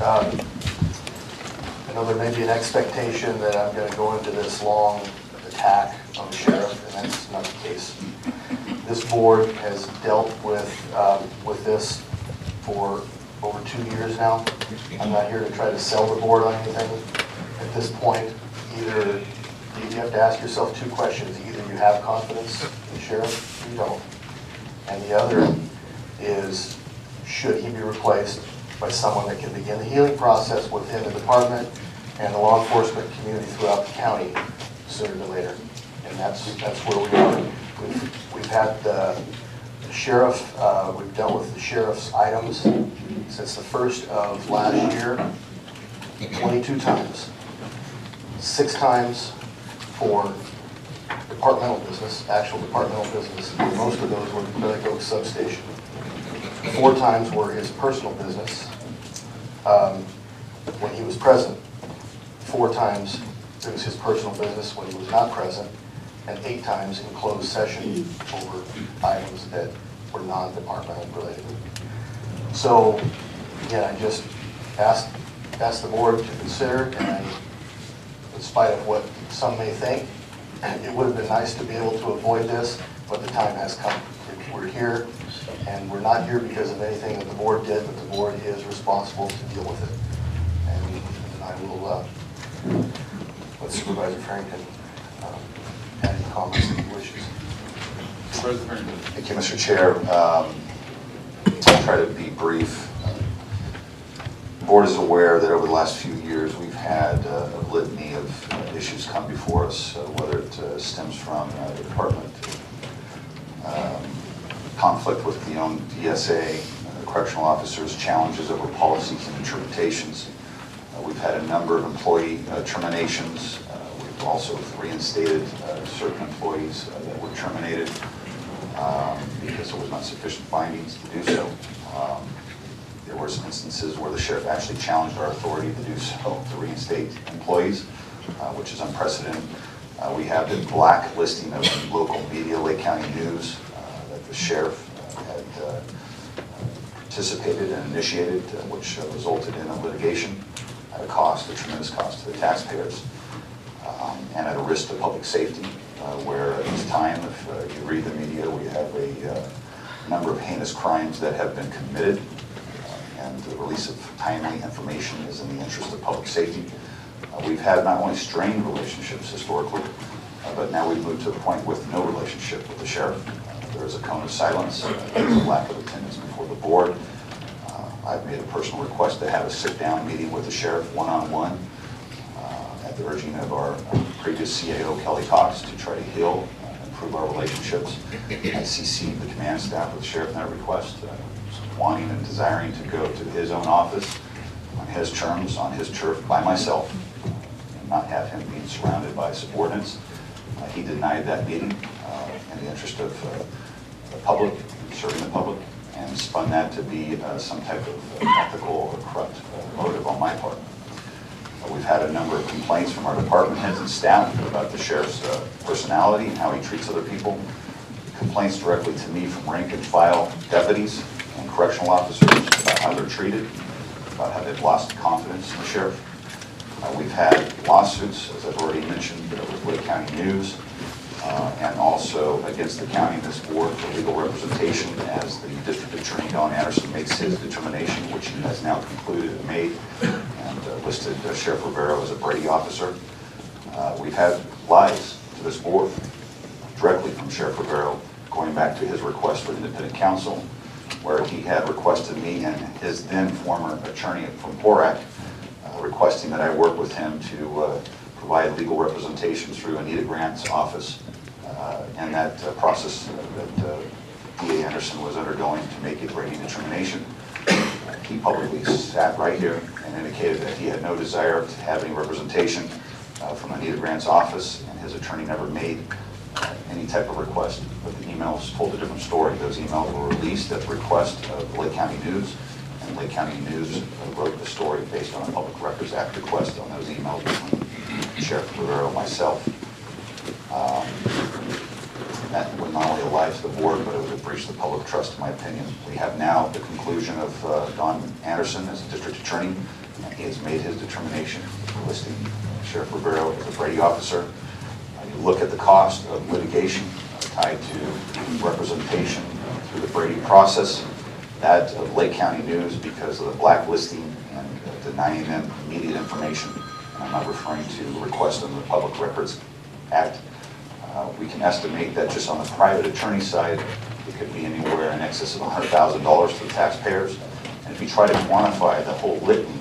I know there may be an expectation that I'm going to go into this long attack on the sheriff, and that's not the case. This board has dealt with this for over 2 years now. I'm not here to try to sell the board on anything. At this point, either you have to ask yourself two questions. Either you have confidence in the sheriff, or you don't. And the other is, should he be replaced by someone that can begin the healing process within the department and the law enforcement community throughout the county sooner than later. And that's where we are. We've had the sheriff, we've dealt with the sheriff's items since the 1st of last year, 22 times. 6 times for departmental business, actual departmental business. Most of those were the Clear Lake Oaks substation. 4 times were his personal business when he was present. 4 times it was his personal business when he was not present, and 8 times in closed session over items that were non-departmental related. So again, I just asked the board to consider, and in spite of what some may think, it would have been nice to be able to avoid this, but the time has come. We're here, and we're not here because of anything that the board did, but the board is responsible to deal with it. And I will let Supervisor Farrington add any comments that he wishes. Thank you, Mr. Chair. I'll try to be brief. The board is aware that over the last few years we've had a litany of issues come before us, whether it stems from the department, conflict with the own DSA, correctional officers, challenges over policies and interpretations. We've had a number of employee terminations. We've also reinstated certain employees that were terminated because there was not sufficient findings to do so. There were some instances where the sheriff actually challenged our authority to do so, to reinstate employees, which is unprecedented. We have the blacklisting of local media, Lake County News, that the sheriff had participated and initiated, which resulted in a litigation at a cost, a tremendous cost to the taxpayers, and at a risk to public safety, where at this time, if you read the media, we have a number of heinous crimes that have been committed, and the release of timely information is in the interest of public safety. We've had not only strained relationships historically, but now we've moved to the point with no relationship with the sheriff. There is a cone of silence. There's a lack of attendance before the board. I've made a personal request to have a sit-down meeting with the sheriff one-on-one at the urging of our previous CAO, Kelly Cox, to try to heal, improve our relationships. I CC'd the command staff with the sheriff in that request, wanting and desiring to go to his own office on his terms, on his turf, by myself, and not have him being surrounded by subordinates. He denied that meeting in the interest of the public, serving the public, and spun that to be some type of ethical or corrupt motive on my part. We've had a number of complaints from our department heads and staff about the sheriff's personality and how he treats other people. Complaints directly to me from rank and file deputies and correctional officers about how they're treated, about how they've lost confidence in the sheriff. We've had lawsuits, as I've already mentioned, with Lake County News, and also against the county and this board for legal representation as the district attorney, Don Anderson, makes his determination, which he has now concluded and made, and listed Sheriff Rivero as a Brady officer. We've had lies to this board directly from Sheriff Rivero, going back to his request for independent counsel, where he had requested me and his then former attorney from PORAC, requesting that I work with him to provide legal representation through Anita Grant's office, and that process that DA Anderson was undergoing to make a Brady determination. He publicly sat right here and indicated that he had no desire to have any representation from Anita Grant's office, and his attorney never made any type of request. But the emails told a different story. Those emails were released at the request of Lake County News, and Lake County News wrote the story based on a Public Records Act request on those emails between Sheriff Rivero and myself. That would not only lie to the board, but it would have breached the public trust, in my opinion. We have now the conclusion of Don Anderson as a district attorney and he has made his determination listing Sheriff Rivero as a Brady officer. You look at the cost of litigation tied to representation through the Brady process, that of Lake County News because of the blacklisting and denying them immediate information. And I'm not referring to the request under the Public Records Act. We can estimate that just on the private attorney side, it could be anywhere in excess of $100,000 to the taxpayers. And if you try to quantify the whole litany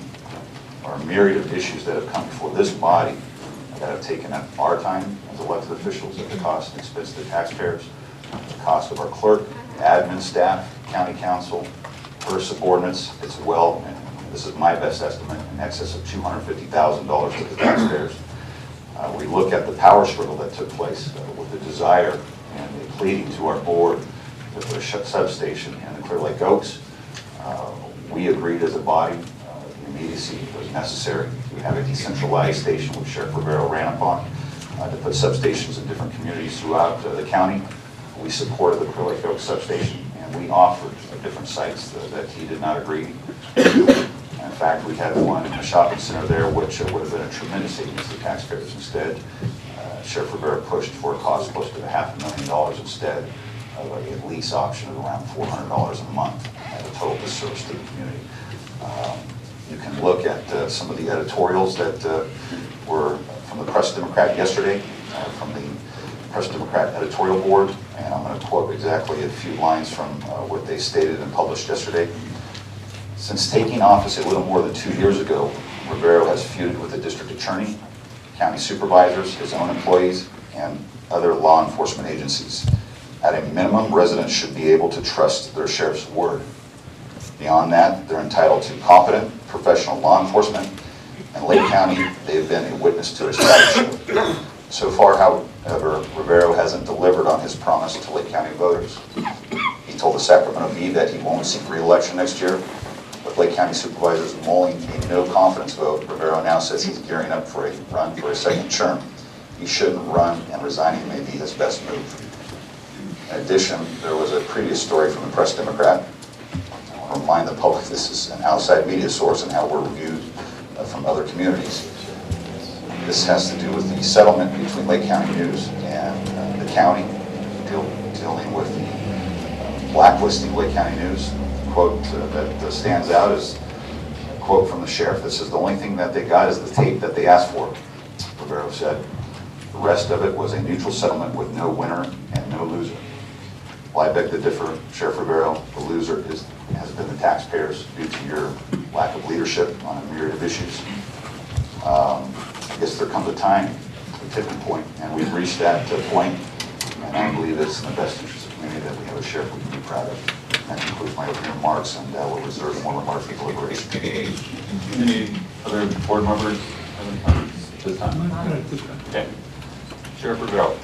or myriad of issues that have come before this body that have taken up our time as elected officials at the cost and expense to the taxpayers, the cost of our clerk, admin staff, county council, her subordinates, it's well, and this is my best estimate, in excess of $250,000 to the taxpayers. We look at the power struggle that took place with the desire and the pleading to our board to put a substation in the Clear Lake Oaks. We agreed as a body the immediacy was necessary. We have a decentralized station which Sheriff Rivero ran upon to put substations in different communities throughout the county. We supported the Clear Lake Oaks substation, and we offered different sites that he did not agree to. In fact, we had one in a shopping center there, which would have been a tremendous savings to the taxpayers. Instead, Sheriff Rivera pushed for a cost close to $500,000 instead of a lease option of around $400 a month at a total disservice to the community. You can look at some of the editorials that were from the Press Democrat yesterday, from the Press Democrat editorial board, and I'm going to quote exactly a few lines from what they stated and published yesterday. Since taking office a little more than 2 years ago, Rivero has feuded with the district attorney, county supervisors, his own employees, and other law enforcement agencies. At a minimum, residents should be able to trust their sheriff's word. Beyond that, they're entitled to competent, professional law enforcement. In Lake County, they've been a witness to his strategy. So far, however, Rivero hasn't delivered on his promise to Lake County voters. He told the Sacramento Bee that he won't seek re-election next year. With Lake County supervisors mulling a no-confidence vote, Rivero now says he's gearing up for a run for a second term. He shouldn't run, and resigning may be his best move. In addition, there was a previous story from the Press Democrat. I want to remind the public this is an outside media source and how we're reviewed from other communities. This has to do with the settlement between Lake County News and the county dealing with the blacklisting of Lake County News. The quote that stands out is a quote from the sheriff that says, "The only thing that they got is the tape that they asked for," Rivero said. "The rest of it was a neutral settlement with no winner and no loser." Well, I beg to differ, Sheriff Rivero. The loser has been the taxpayers due to your lack of leadership on a myriad of issues. I guess there comes a time, a tipping point, and we've reached that point, and I believe it's in the best interest of the community that we have a sheriff we can be proud of. And that concludes my opening remarks, and we'll reserve more remarks for deliberation. Any other board members have any comments at this time? Okay. Sheriff Rivero.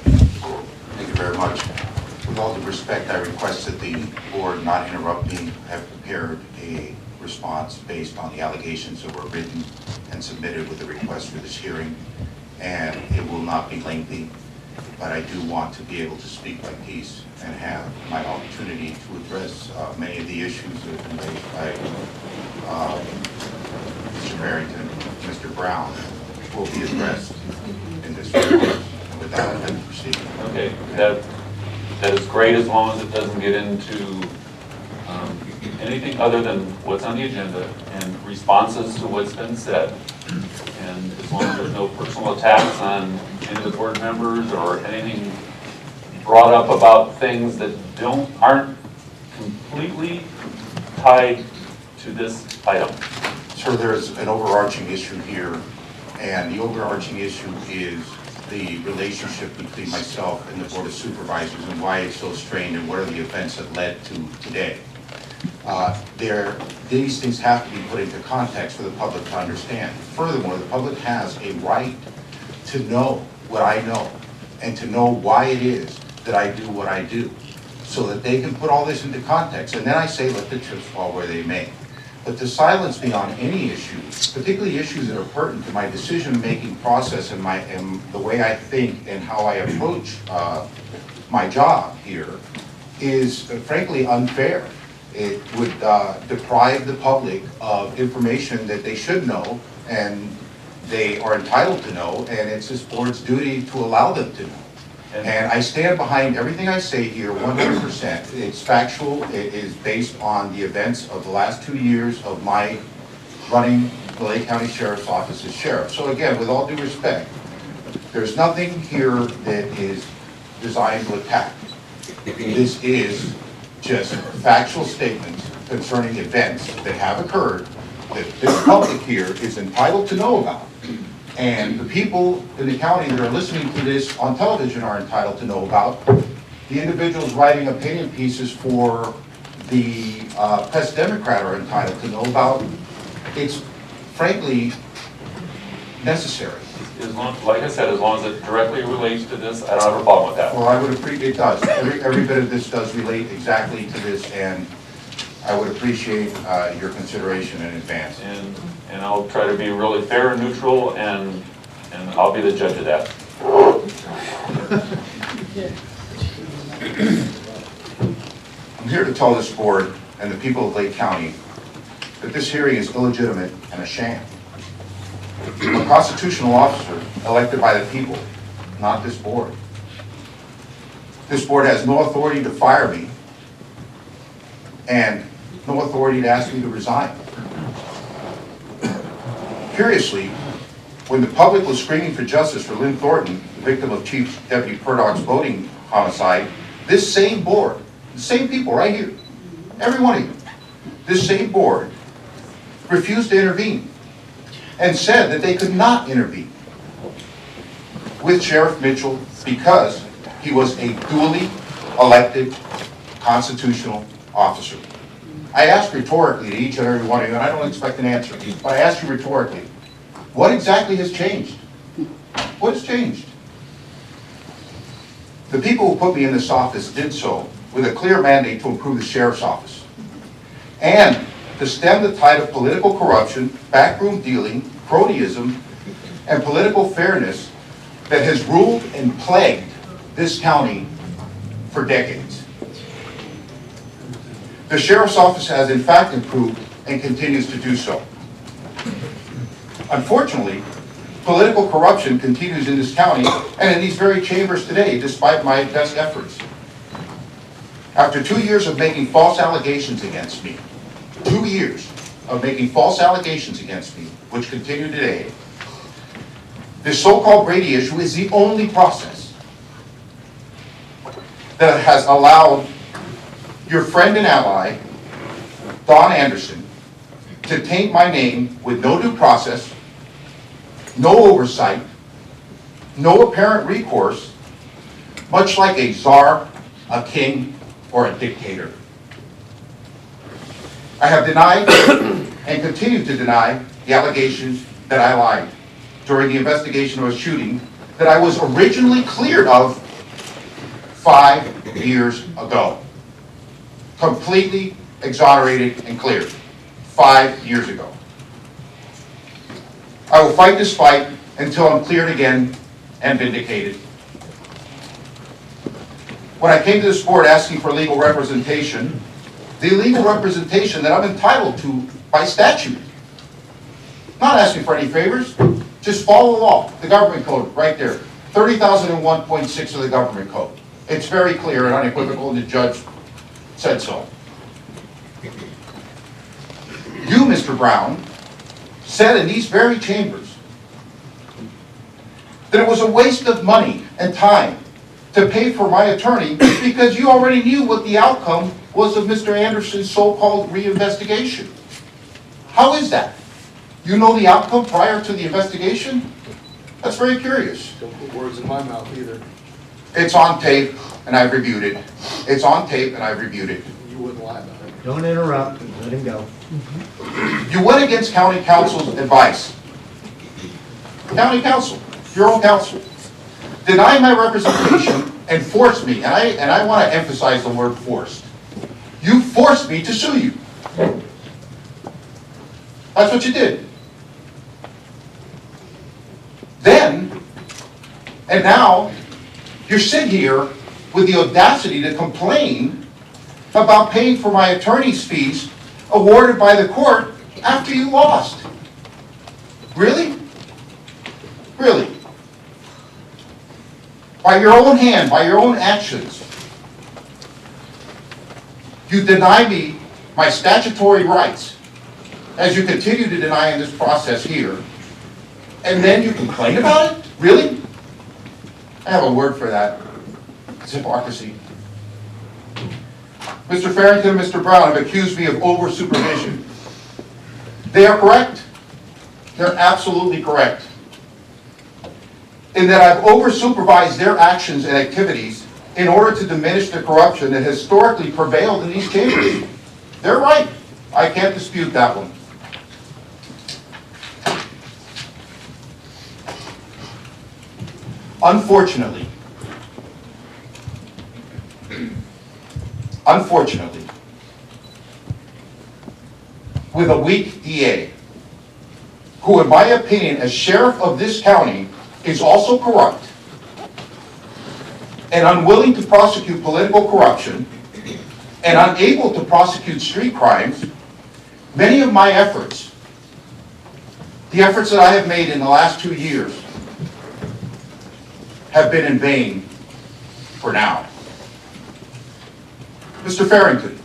Thank you very much. With all due respect, I request that the board not interrupt me. I have prepared a response based on the allegations that were written and submitted with the request for this hearing, and it will not be lengthy, but I do want to be able to speak my piece and have my opportunity to address many of the issues that have been raised by Mr. Barrington, Mr. Brown, will be addressed in this report. With that, I'd like to proceed. Okay, that is great as long as it doesn't get into anything other than what's on the agenda and responses to what's been said. And as long as there's no personal attacks on any of the board members or anything brought up about things that aren't completely tied to this item. Sir, there's an overarching issue here, and the overarching issue is the relationship between myself and the Board of Supervisors and why it's so strained and what are the events that led to today. These things have to be put into context for the public to understand. Furthermore, the public has a right to know what I know and to know why it is that I do what I do, so that they can put all this into context. And then I say, let the chips fall where they may. But to silence me on any issues, particularly issues that are pertinent to my decision-making process and the way I think and how I approach my job here, is frankly unfair. It would deprive the public of information that they should know and they are entitled to know, and it's this board's duty to allow them to know. And I stand behind everything I say here 100%. It's factual, it is based on the events of the last 2 years of my running the Lake County Sheriff's Office as sheriff. So again, with all due respect, there's nothing here that is designed to attack. This is just factual statements concerning events that have occurred that this public here is entitled to know about. And the people in the county that are listening to this on television are entitled to know about. The individuals writing opinion pieces for the Press Democrat are entitled to know about. It's frankly necessary. As long, like I said, as long as it directly relates to this, I don't have a problem with that. Well, I would appreciate, it does. Every bit of this does relate exactly to this, and I would appreciate your consideration in advance. And I'll try to be really fair and neutral, and I'll be the judge of that. I'm here to tell this board and the people of Lake County that this hearing is illegitimate and a sham. I'm a constitutional officer elected by the people, not this board. This board has no authority to fire me and no authority to ask me to resign. Curiously, when the public was screaming for justice for Lynn Thornton, the victim of Chief Deputy Purdock's voting homicide, this same board, the same people right here, every one of you, this same board refused to intervene and said that they could not intervene with Sheriff Mitchell because he was a duly elected constitutional officer. I asked rhetorically to each and every one of you, and I don't expect an answer, but I asked you rhetorically, what exactly has changed? What has changed? The people who put me in this office did so with a clear mandate to improve the sheriff's office and to stem the tide of political corruption, backroom dealing, cronyism, and political fairness that has ruled and plagued this county for decades. The sheriff's office has in fact improved and continues to do so. Unfortunately, political corruption continues in this county and in these very chambers today, despite my best efforts. After 2 years of making false allegations against me, 2 years of making false allegations against me, which continue today, this so-called Brady issue is the only process that has allowed your friend and ally, Don Anderson, to taint my name with no due process, no oversight, no apparent recourse, much like a czar, a king, or a dictator. I have denied and continue to deny the allegations that I lied during the investigation of a shooting that I was originally cleared of 5 years ago. Completely exonerated and cleared 5 years ago. I will fight this fight until I'm cleared again and vindicated. When I came to this board asking for legal representation, the legal representation that I'm entitled to by statute, not asking for any favors, just follow the law, the government code right there, 30,001.6 of the government code. It's very clear and unequivocal, and the judge said so. You, Mr. Brown, said in these very chambers that it was a waste of money and time to pay for my attorney because you already knew what the outcome was of Mr. Anderson's so-called reinvestigation. How is that? You know the outcome prior to the investigation? That's very curious. Don't put words in my mouth either. It's on tape, and I've reviewed it. It's on tape, and I've reviewed it. You wouldn't lie about it. Don't interrupt, let him go. You went against county counsel's advice. County counsel, your own counsel, denied my representation and forced me, and I want to emphasize the word forced. You forced me to sue you. That's what you did. Then, and now, you're sitting here with the audacity to complain about paying for my attorney's fees awarded by the court after you lost. Really? Really? By your own hand, by your own actions, you deny me my statutory rights, as you continue to deny in this process here, and then you complain about it? Really? I have a word for that. It's hypocrisy. Mr. Farrington and Mr. Brown have accused me of over-supervision. They are correct. They're absolutely correct. In that I've over-supervised their actions and activities in order to diminish the corruption that historically prevailed in these chambers. They're right. I can't dispute that one. Unfortunately, with a weak DA, who in my opinion as sheriff of this county is also corrupt and unwilling to prosecute political corruption and unable to prosecute street crimes, many of my efforts, the efforts that I have made in the last 2 years, have been in vain for now. Mr. Farrington,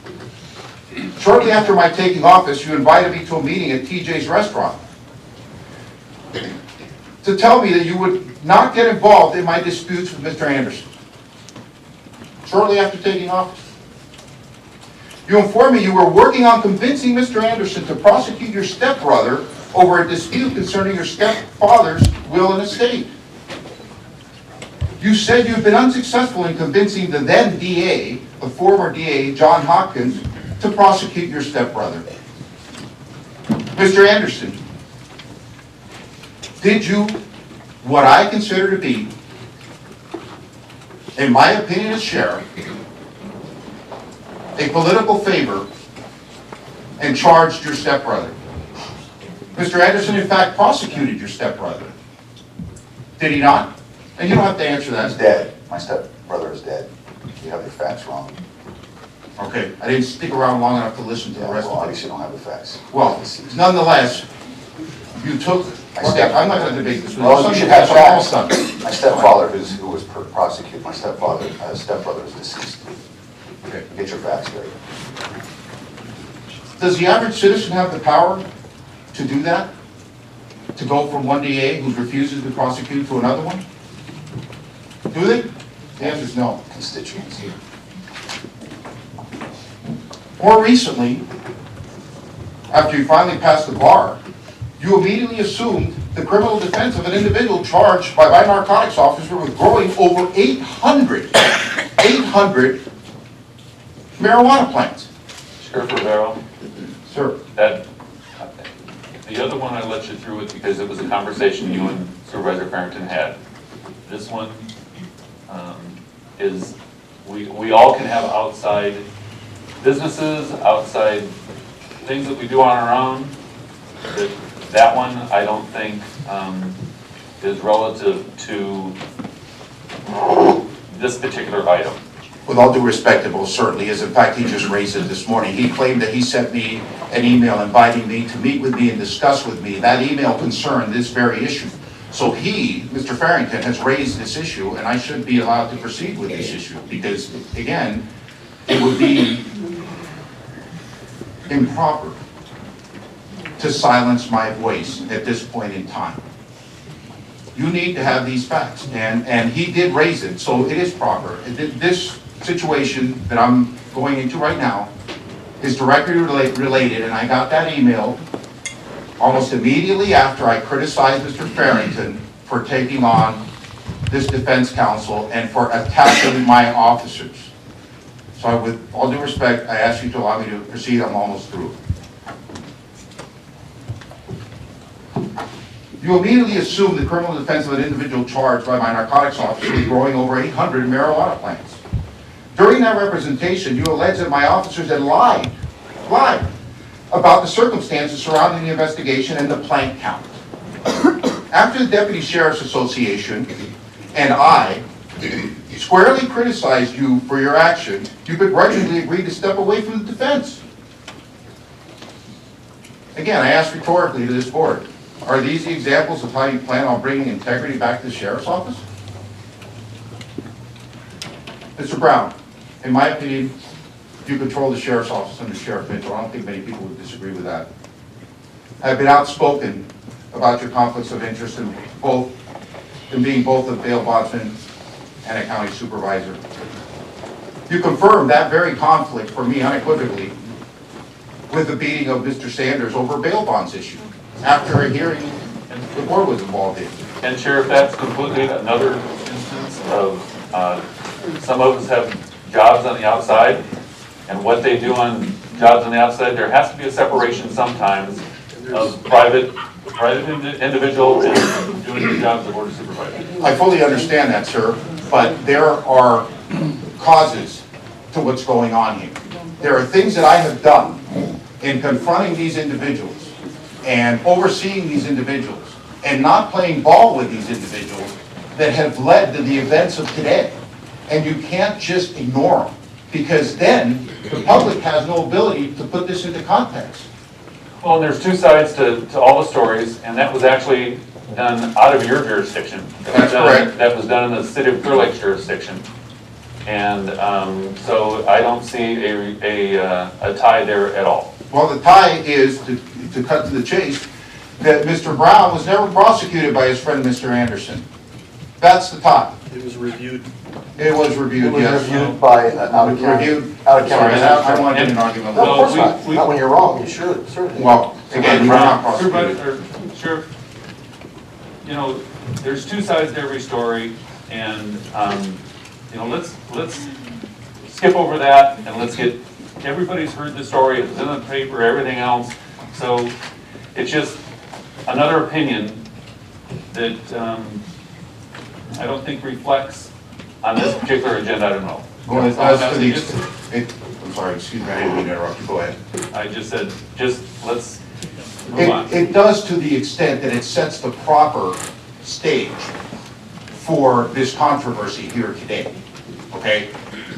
shortly after my taking office, you invited me to a meeting at TJ's restaurant to tell me that you would not get involved in my disputes with Mr. Anderson. Shortly after taking office, you informed me you were working on convincing Mr. Anderson to prosecute your stepbrother over a dispute concerning your stepfather's will and estate. You said you've been unsuccessful in convincing the then DA, the former DA, John Hopkins, to prosecute your stepbrother. Mr. Anderson, did you, what I consider to be, in my opinion as sheriff, a political favor and charged your stepbrother? Mr. Anderson, in fact, prosecuted your stepbrother. Did he not? And you don't have to answer that. He's dead. My stepbrother is dead. You have the facts wrong. Okay, I didn't stick around long enough to listen to the rest Well, of it. obviously you don't have the facts. Well, nonetheless, you took, okay, I'm not going to debate this with you. Well, you should have Almost facts. done. My stepfather, who was prosecuted, my stepbrother is deceased. Okay. Get your facts straight. Does the average citizen have the power to do that? To go from one DA who refuses to prosecute to another one? Do they? The answer is no. Constituents. More recently, after you finally passed the bar, you immediately assumed the criminal defense of an individual charged by my narcotics officer with growing over 800 marijuana plants. Sheriff Rivero, Sir, that, the other one I let you through with because it was a conversation you and Supervisor Farrington had. This one is, we all can have outside businesses, outside things that we do on our own. That one, I don't think is relative to this particular item. with all due respect, it most certainly is. In fact, he just raised it this morning. He claimed that he sent me an email inviting me to meet with me and discuss with me. That email concerned this very issue. So he, Mr. Farrington, has raised this issue, and I should be allowed to proceed with this issue because, again, it would be improper to silence my voice at this point in time. You need to have these facts, and he did raise it, so it is proper. This situation that I'm going into right now is directly related, and I got that email almost immediately after I criticized Mr. Farrington for taking on this defense counsel and for attacking my officers. So with all due respect, I ask you to allow me to proceed. I'm almost through. You immediately assume the criminal defense of an individual charged by my narcotics officer with growing over 800 marijuana plants. During that representation, you allege that my officers had lied about the circumstances surrounding the investigation and the plant count. After the Deputy Sheriff's Association and I squarely criticized you for your action, you begrudgingly agreed to step away from the defense. Again, I ask rhetorically to this board, are these the examples of how you plan on bringing integrity back to the sheriff's office? Mr. Brown, in my opinion, you control the sheriff's office under Sheriff Mitchell. I don't think many people would disagree with that. I've been outspoken about your conflicts of interest in being both a bail bondsman and a county supervisor. You confirmed that very conflict for me unequivocally with the beating of Mr. Sanders over a bail bonds issue after a hearing the board was involved in. And Sheriff, that's completely another instance of, some of us have jobs on the outside, and what they do on jobs on the outside, there has to be a separation sometimes of private individual and doing the jobs of board of supervisors. I fully understand that, sir, but there are causes to what's going on here. There are things that I have done in confronting these individuals and overseeing these individuals and not playing ball with these individuals that have led to the events of today. And you can't just ignore them, because then the public has no ability to put this into context. Well, and there's two sides to all the stories, and that was actually done out of your jurisdiction. That's correct. That was done in the city of Clear Lake's jurisdiction. And so I don't see a tie there at all. Well, the tie is, to cut to the chase, that Mr. Brown was never prosecuted by his friend Mr. Anderson. That's the tie. It was reviewed. It was reviewed, It was yes. reviewed by out-of-county. Reviewed. Out-of-county. Sorry, I want to get an argument. No, of course we- not. we- Not when you're wrong, you should, certainly. Well, again, you were not prosecuted. Supervisor, Sheriff, you know, there's two sides to every story, and, you know, let's skip over that, and let's get, everybody's heard the story, it's in the paper, everything else, so it's just another opinion that I don't think reflects on this particular agenda, I don't know. Well, That's all I'm as to the, asking. I'm sorry, excuse me, I didn't mean to interrupt you, go ahead. I just said, just let's move on. It does to the extent that it sets the proper stage for this controversy here today, okay?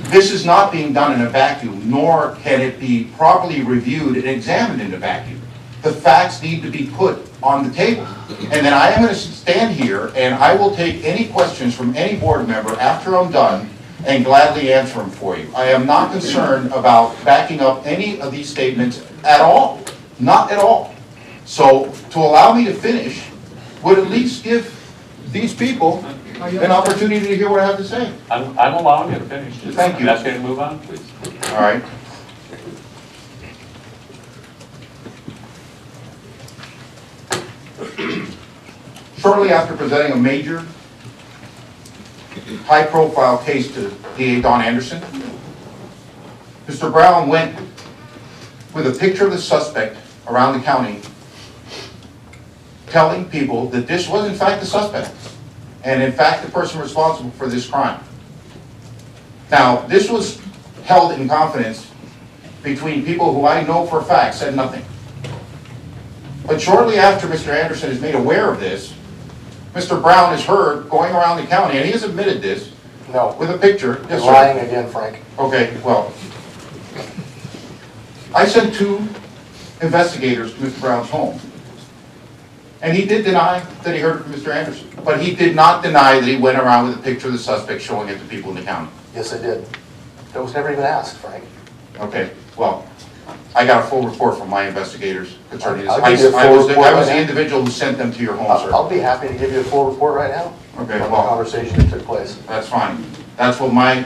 This is not being done in a vacuum, nor can it be properly reviewed and examined in a vacuum. The facts need to be put on the table. And then I am going to stand here and I will take any questions from any board member after I'm done and gladly answer them for you. I am not concerned about backing up any of these statements at all, not at all. So to allow me to finish would at least give these people an opportunity to hear what I have to say. I'm allowing you to finish. Just Thank you. I'm asking you to move on, please. All right? Shortly after presenting a major, high-profile case to DA Don Anderson, Mr. Brown went with a picture of the suspect around the county, telling people that this was in fact the suspect, and in fact the person responsible for this crime. Now, this was held in confidence between people who I know for a fact said nothing. But shortly after Mr. Anderson is made aware of this, Mr. Brown is heard going around the county, and he has admitted this, No. with a picture. You're Yes, sir. lying again, Frank. Okay, well, I sent 2 investigators to Mr. Brown's home. And he did deny that he heard it from Mr. Anderson. But he did not deny that he went around with a picture of the suspect showing it to people in the county. Yes, I did. That was never even asked, Frank. Okay, well, I got a full report from my investigators concerning this. I'll I give you a full was report the right now. individual who sent them to your home, sir. I'll be happy to give you a full report right now. Okay, On the well- conversation that took place. That's fine. That's what a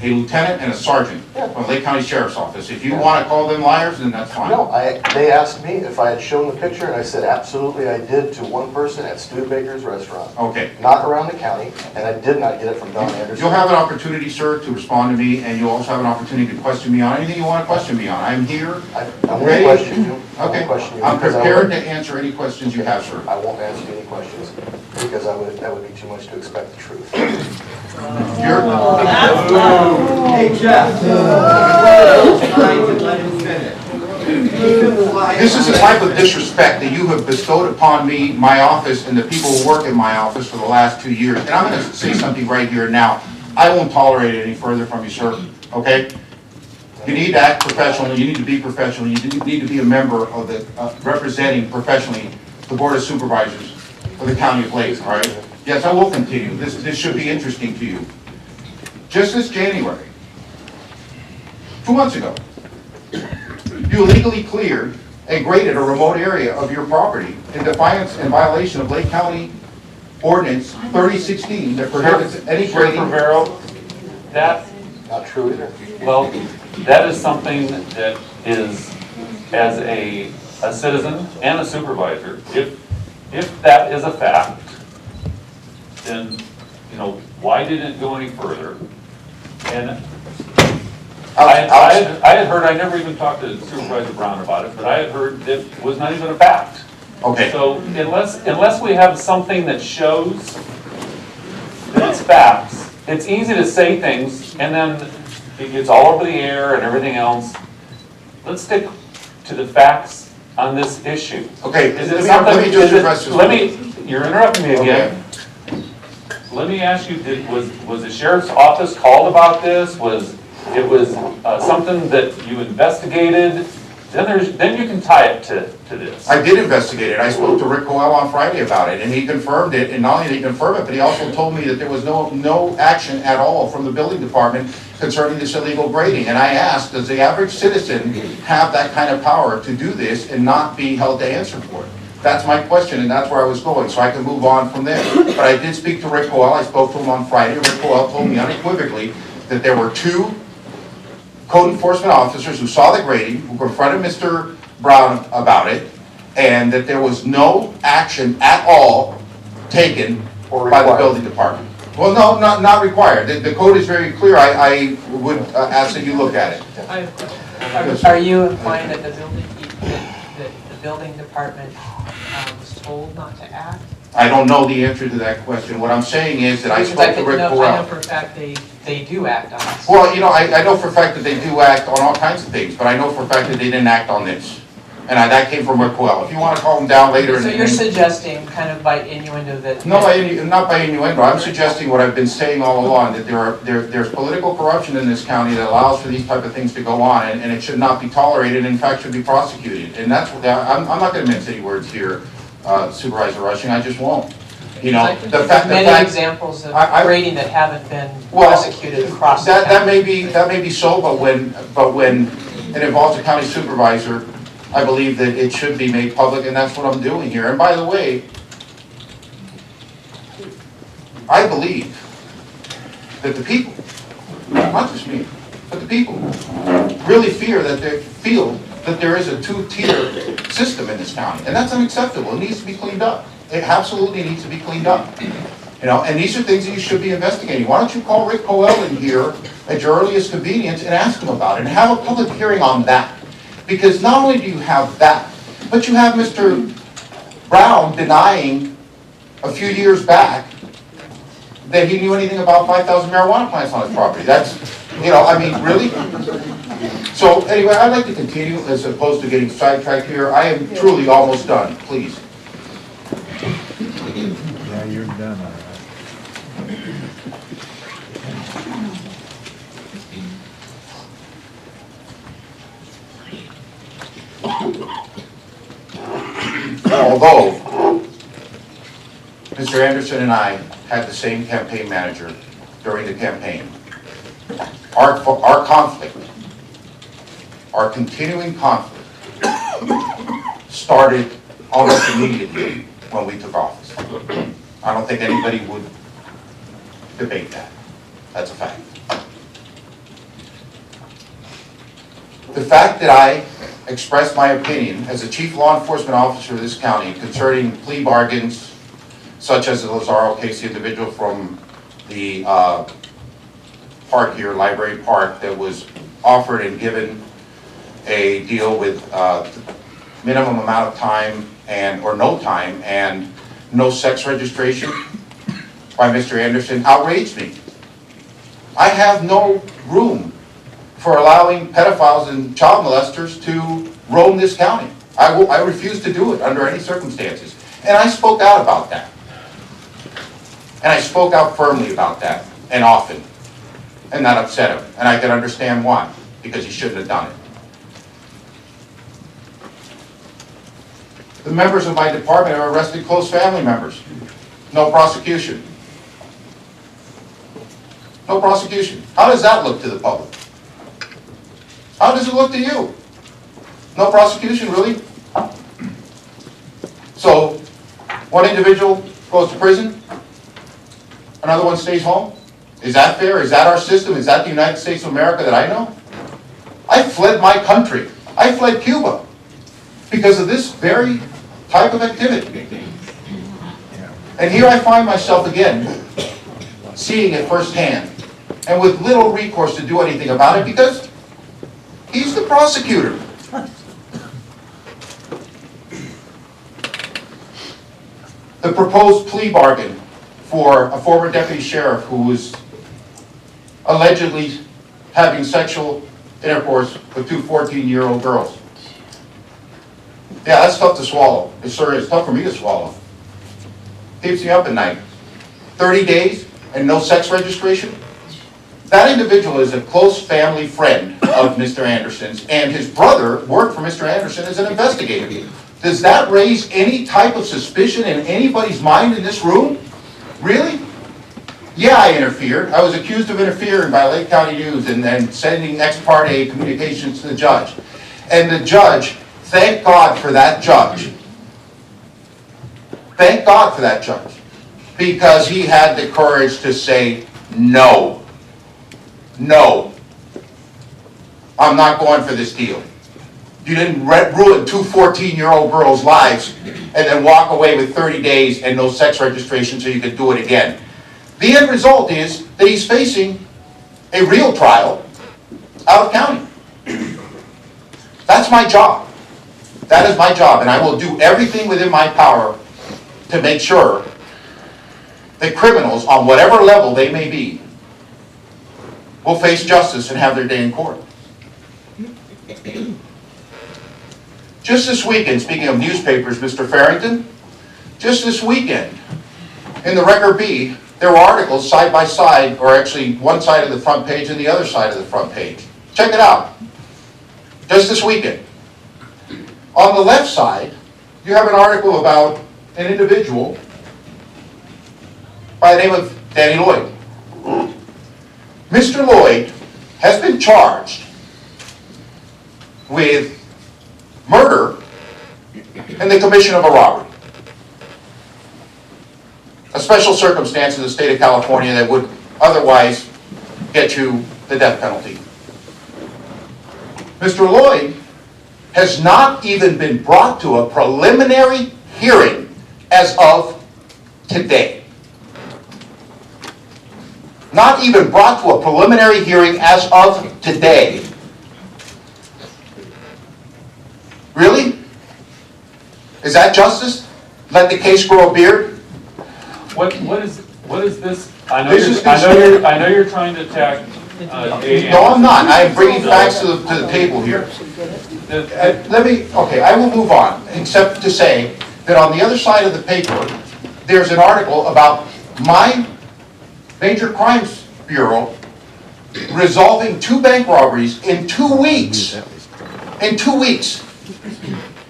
lieutenant and a sergeant Yeah. from Lake County Sheriff's Office. If you want to call them liars, then that's fine. No, they asked me if I had shown the picture, and I said, absolutely I did, to one person at Studebaker's restaurant. Okay. Not around the county, and I did not get it from Don Anderson. You'll have an opportunity, sir, to respond to me, and you'll also have an opportunity to question me on anything you want to question me on. I'm here. I won't ready. question you. I won't Okay. question you I'm because I prepared would- to answer any questions you have, sir. I won't answer any questions, because that would be too much to expect the truth. You're, Hey, Jeff. Trying to let him finish. this is the type of disrespect that you have bestowed upon me, my office, and the people who work in my office for the last 2 years. And I'm going to say something right here now. I won't tolerate it any further from you, sir, okay? You need to act professionally, you need to be professional, you need to be a member of the, representing professionally the Board of Supervisors of the County of Lake, all right? Yes, I will continue. This should be interesting to you. Just this January, 2 months ago, you illegally cleared and graded a remote area of your property in defiance and violation of Lake County Ordinance 3016 that prohibits any Sheriff grading. Rivero, that, Not true either. well, that is something that is, as a citizen and a supervisor, if that is a fact, then, you know, why didn't it go any further? And I had heard, I never even talked to Supervisor Brown about it, but I had heard that it was not even a fact. Okay. So unless we have something that shows that it's facts, it's easy to say things and then it gets all over the air and everything else. Let's stick to the facts on this issue. Okay, Is it let me just something, address this. you're interrupting me again. Let me ask you, was the sheriff's office called about this? Was something that you investigated? Then you can tie it to this. I did investigate it. I spoke to Rick Coel on Friday about it, and he confirmed it, and not only did he confirm it, but he also told me that there was no action at all from the building department concerning this illegal grading. And I asked, does the average citizen have that kind of power to do this and not be held to answer for it? That's my question, and that's where I was going, so I can move on from there. But I did speak to Rick Coel. I spoke to him on Friday. Rick Coel told me unequivocally that there were 2 code enforcement officers who saw the grading, who confronted Mr. Brown about it, and that there was no action at all taken by the building department. Well, no, not required. The code is very clear. I would ask that you look at it. I have a question. Are you implying that the building department was told not to act? I don't know the answer to that question. What I'm saying is that I spoke to Rick I know Coel. for a fact they do act on this. Well, you know, I know for a fact that they do act on all kinds of things, but I know for a fact that they didn't act on this. And that came from Rick Coel. If you want to call him down later. So you're suggesting kind of by innuendo that... No, not by innuendo. I'm suggesting what I've been saying all along, that there's political corruption in this county that allows for these type of things to go on, and it should not be tolerated, and in fact should be prosecuted. And that's what, I'm not going to mince any words here, Supervisor Rushing, I just won't. You know, many examples of grading that haven't been prosecuted across the county. That may be so, but when it involves a county supervisor, I believe that it should be made public, and that's what I'm doing here. And by the way, I believe that the people, not just me, but the people, really feel that there is a 2-tier system in this county, and that's unacceptable. It needs to be cleaned up. It absolutely needs to be cleaned up. You know, and these are things that you should be investigating. Why don't you call Rick Coel in here at your earliest convenience and ask him about it, and have a public hearing on that. Because not only do you have that, but you have Mr. Brown denying a few years back that he knew anything about 5,000 marijuana plants on his property. That's, you know, I mean, really? So anyway, I'd like to continue as opposed to getting sidetracked here. I am truly almost done, please. Yeah, you're done, all right. Although Mr. Anderson and I had the same campaign manager during the campaign, our conflict, our continuing conflict started almost immediately when we took office. I don't think anybody would debate that. That's a fact. The fact that I expressed my opinion as a chief law enforcement officer of this county concerning plea bargains, such as the Lazaro case, the individual from the park here, Library Park, that was offered and given a deal with minimum amount of time or no time and no sex registration by Mr. Anderson, outraged me. I have no room for allowing pedophiles and child molesters to roam this county. I refuse to do it under any circumstances. And I spoke out about that. And I spoke out firmly about that, and often. and that upset him. And I can understand why, because he shouldn't have done it. The members of my department have arrested close family members. No prosecution. No prosecution. How does that look to the public? How does it look to you? No prosecution, really? So, one individual goes to prison, another one stays home? Is that fair? Is that our system? Is that the United States of America that I know? I fled my country. I fled Cuba because of this very type of activity. And here I find myself again, seeing it firsthand, and with little recourse to do anything about it because he's the prosecutor. The proposed plea bargain for a former deputy sheriff who was allegedly having sexual intercourse with two 14-year-old girls. Yeah, that's tough to swallow. It sure is tough for me to swallow. Keeps me up at night. 30 days and no sex registration? That individual is a close family friend of Mr. Anderson's, and his brother worked for Mr. Anderson as an investigator. Does that raise any type of suspicion in anybody's mind in this room? Really? Yeah, I interfered. I was accused of interfering by Lake County News and sending ex parte communications to the judge. And the judge, thank God for that judge. Thank God for that judge. Because he had the courage to say, no. No. I'm not going for this deal. You didn't ruin two 14-year-old girls' lives and then walk away with 30 days and no sex registration so you could do it again. The end result is that he's facing a real trial out of county. That's my job. That is my job, and I will do everything within my power to make sure that criminals, on whatever level they may be, will face justice and have their day in court. Just this weekend, speaking of newspapers, Mr. Farrington, just this weekend, in the Record B, there were articles side by side, or actually one side of the front page and the other side of the front page. Check it out. Just this weekend. On the left side, you have an article about an individual by the name of Danny Lloyd. Mr. Lloyd has been charged with murder and the commission of a robbery. A special circumstance in the state of California that would otherwise get you the death penalty. Mr. Lloyd has not even been brought to a preliminary hearing as of today. Not even brought to a preliminary hearing as of today. Really? Is that justice? Let the case grow a beard? What is this? I know you're trying to attack. No, I'm not. I'm bringing facts to the table here. I will move on, except to say that on the other side of the paper, there's an article about my Major Crimes Bureau resolving 2 bank robberies in 2 weeks. In 2 weeks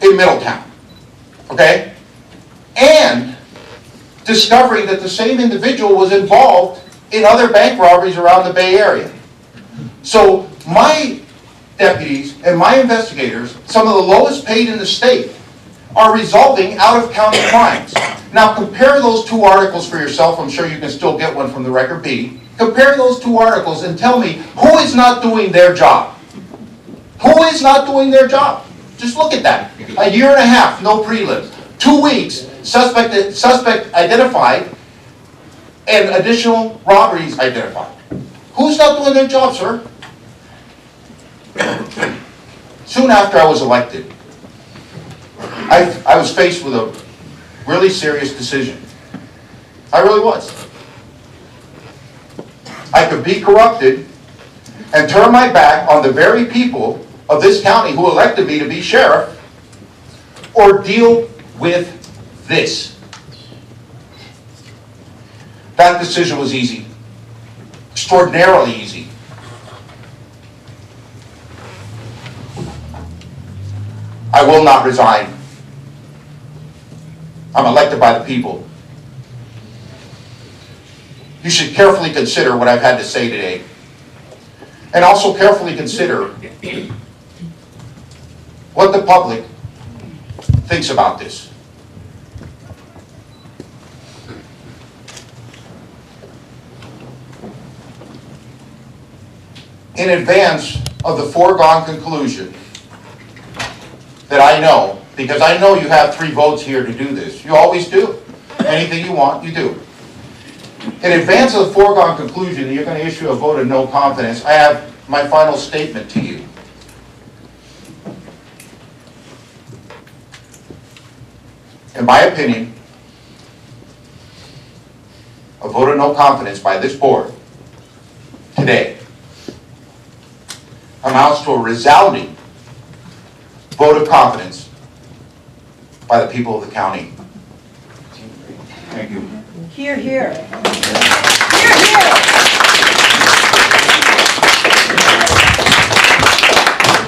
in Middletown. Okay? And discovering that the same individual was involved in other bank robberies around the Bay Area. So my deputies and my investigators, some of the lowest paid in the state, are resolving out-of-county crimes. Now compare those 2 articles for yourself. I'm sure you can still get one from the Record B. Compare those 2 articles and tell me who is not doing their job. Who is not doing their job? Just look at that. A year and a half, no prelims. 2 weeks, suspect identified, and additional robberies identified. Who's not doing their job, sir? Soon after I was elected, I was faced with a really serious decision. I really was. I could be corrupted and turn my back on the very people of this county who elected me to be sheriff, or deal with this. That decision was easy. Extraordinarily easy. I will not resign. I'm elected by the people. You should carefully consider what I've had to say today. And also carefully consider what the public thinks about this. In advance of the foregone conclusion that I know, because I know you have 3 votes here to do this. You always do. Anything you want, you do. In advance of the foregone conclusion that you're going to issue a vote of no confidence, I have my final statement to you. In my opinion, a vote of no confidence by this board today amounts to a resounding vote of confidence by the people of the county. Thank you. Hear, hear. Hear, hear.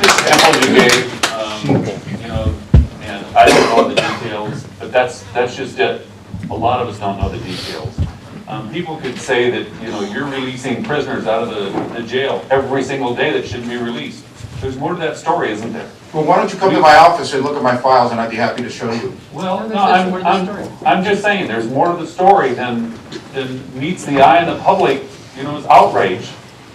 Example you gave, you know, and I don't know the details, but that's just it. A lot of us don't know the details. People could say that, you know, you're releasing prisoners out of the jail every single day that shouldn't be released. There's more to that story, isn't there? Well, why don't you come to my office and look at my files, and I'd be happy to show you. Well, no, I'm just saying, there's more to the story than meets the eye of the public, you know, is outrage.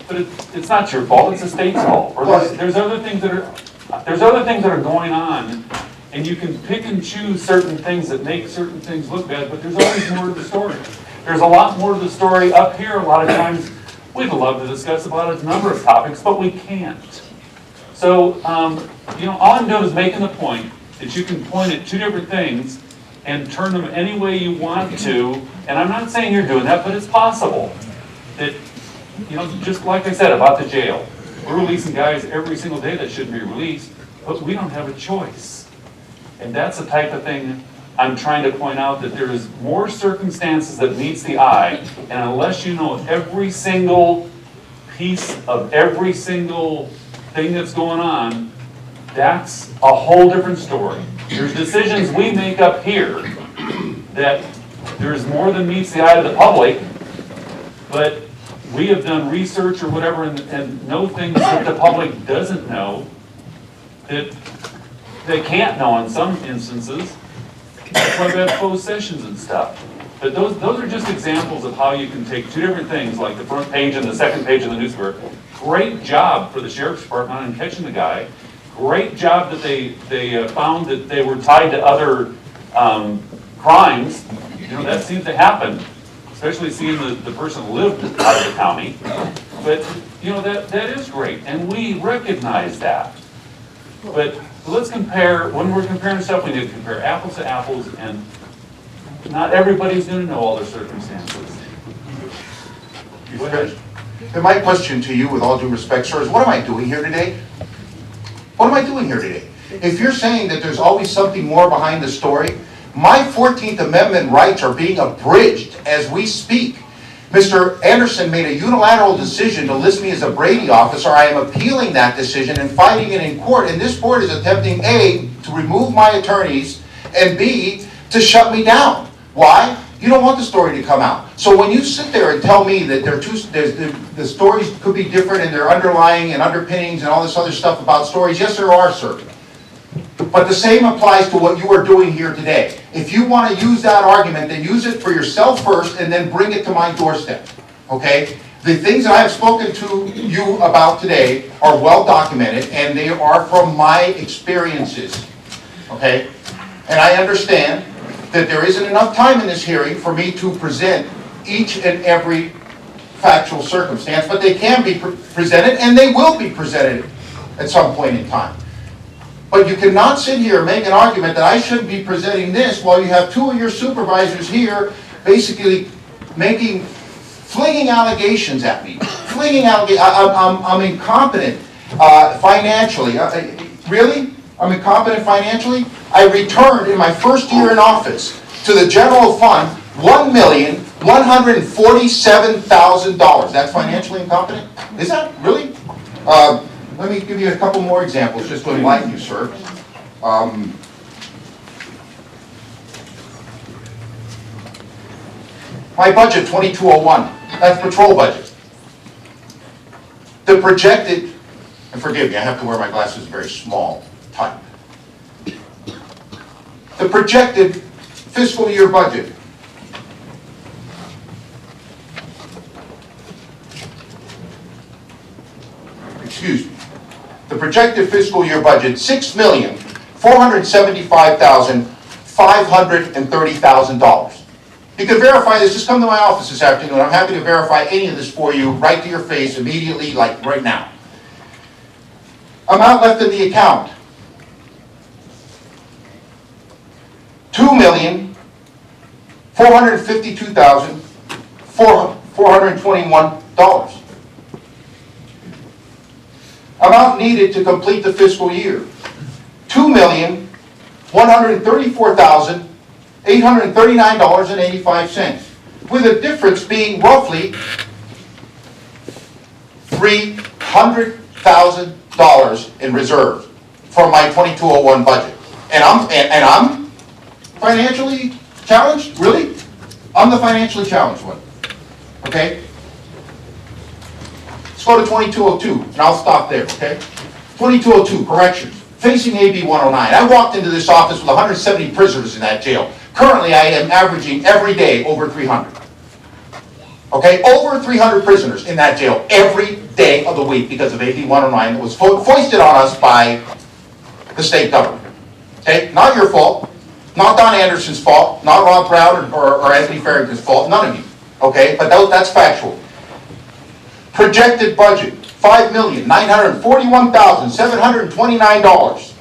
But it's not your fault, it's the state's fault. Or there's other things that are going on, and you can pick and choose certain things that make certain things look bad, but there's always more to the story. There's a lot more to the story up here. A lot of times, we'd love to discuss about a number of topics, but we can't. So, you know, all I'm doing is making the point that you can point at 2 different things and turn them any way you want to. And I'm not saying you're doing that, but it's possible that, you know, just like I said about the jail, we're releasing guys every single day that shouldn't be released, but we don't have a choice. And that's the type of thing I'm trying to point out, that there is more circumstances that meets the eye, and unless you know every single piece of every single thing that's going on, that's a whole different story. There's decisions we make up here that there's more than meets the eye of the public, but we have done research or whatever and know things that the public doesn't know, that they can't know in some instances. That's why we have closed sessions and stuff. But those are just examples of how you can take 2 different things, like the front page and the second page of the newspaper. Great job for the sheriff's department on catching the guy. Great job that they found that they were tied to other crimes. You know, that seems to happen, especially seeing the person lived out of the county. But, you know, that is great, and we recognize that. But let's compare, when we're comparing stuff, we need to compare apples to apples, and not everybody's going to know all their circumstances. Go ahead. And my question to you, with all due respect, sir, is what am I doing here today? What am I doing here today? If you're saying that there's always something more behind the story, my 14th Amendment rights are being abridged as we speak. Mr. Anderson made a unilateral decision to list me as a Brady officer. I am appealing that decision and fighting it in court. And this board is attempting, A, to remove my attorneys, and B, to shut me down. Why? You don't want the story to come out. So when you sit there and tell me that the stories could be different and they're underlying and underpinnings and all this other stuff about stories, yes, there are, sir. But the same applies to what you are doing here today. If you want to use that argument, then use it for yourself first and then bring it to my doorstep. Okay? The things that I have spoken to you about today are well documented, and they are from my experiences. Okay? And I understand that there isn't enough time in this hearing for me to present each and every factual circumstance, but they can be presented, and they will be presented at some point in time. But you cannot sit here and make an argument that I shouldn't be presenting this while you have 2 of your supervisors here basically flinging allegations at me. I'm incompetent financially. Really? I'm incompetent financially? I returned in my first year in office to the general fund $1,147,000. That's financially incompetent? Is that really? Let me give you a couple more examples just to enlighten you, sir. My budget, 2201, that's patrol budget. The projected, and forgive me, I have to wear my glasses very small type. The projected fiscal year budget. Excuse me. The projected fiscal year budget, $6,475,530,000. You can verify this, just come to my office this afternoon. I'm happy to verify any of this for you right to your face immediately, like right now. Amount left in the account, $2,452,421. Amount needed to complete the fiscal year, $2,134,839.85, with a difference being roughly $300,000 in reserves from my 2201 budget. And I'm financially challenged? Really? I'm the financially challenged one. Okay? Let's go to 2202, and I'll stop there, okay? 2202, corrections. Facing AB 109. I walked into this office with 170 prisoners in that jail. Currently, I am averaging every day over 300. Okay? Over 300 prisoners in that jail every day of the week because of AB 109 that was foisted on us by the state government. Okay? Not your fault. Not Don Anderson's fault. Not Rob Brown or Anthony Farrington's fault. None of you. Okay? But that's factual. Projected budget, $5,941,729.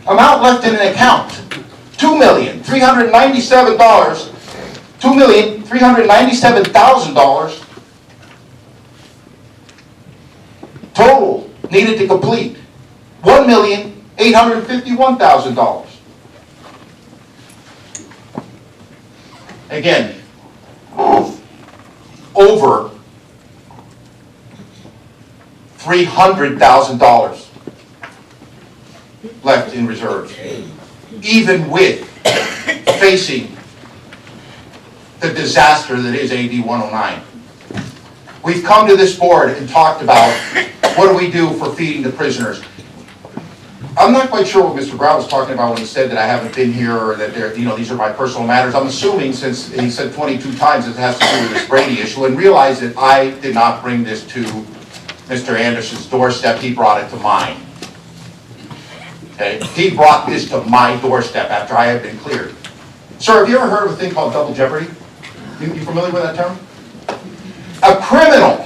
Amount left in an account, $2,397,000. Total needed to complete, $1,851,000. Again, over $300,000 left in reserves, even with facing the disaster that is AB 109. We've come to this board and talked about what do we do for feeding the prisoners. I'm not quite sure what Mr. Brown was talking about when he said that I haven't been here or that these are my personal matters. I'm assuming, since he said 22 times, it has to do with this Brady issue, and realize that I did not bring this to Mr. Anderson's doorstep. He brought it to mine. Okay? He brought this to my doorstep after I had been cleared. Sir, have you ever heard of a thing called double jeopardy? You familiar with that term? A criminal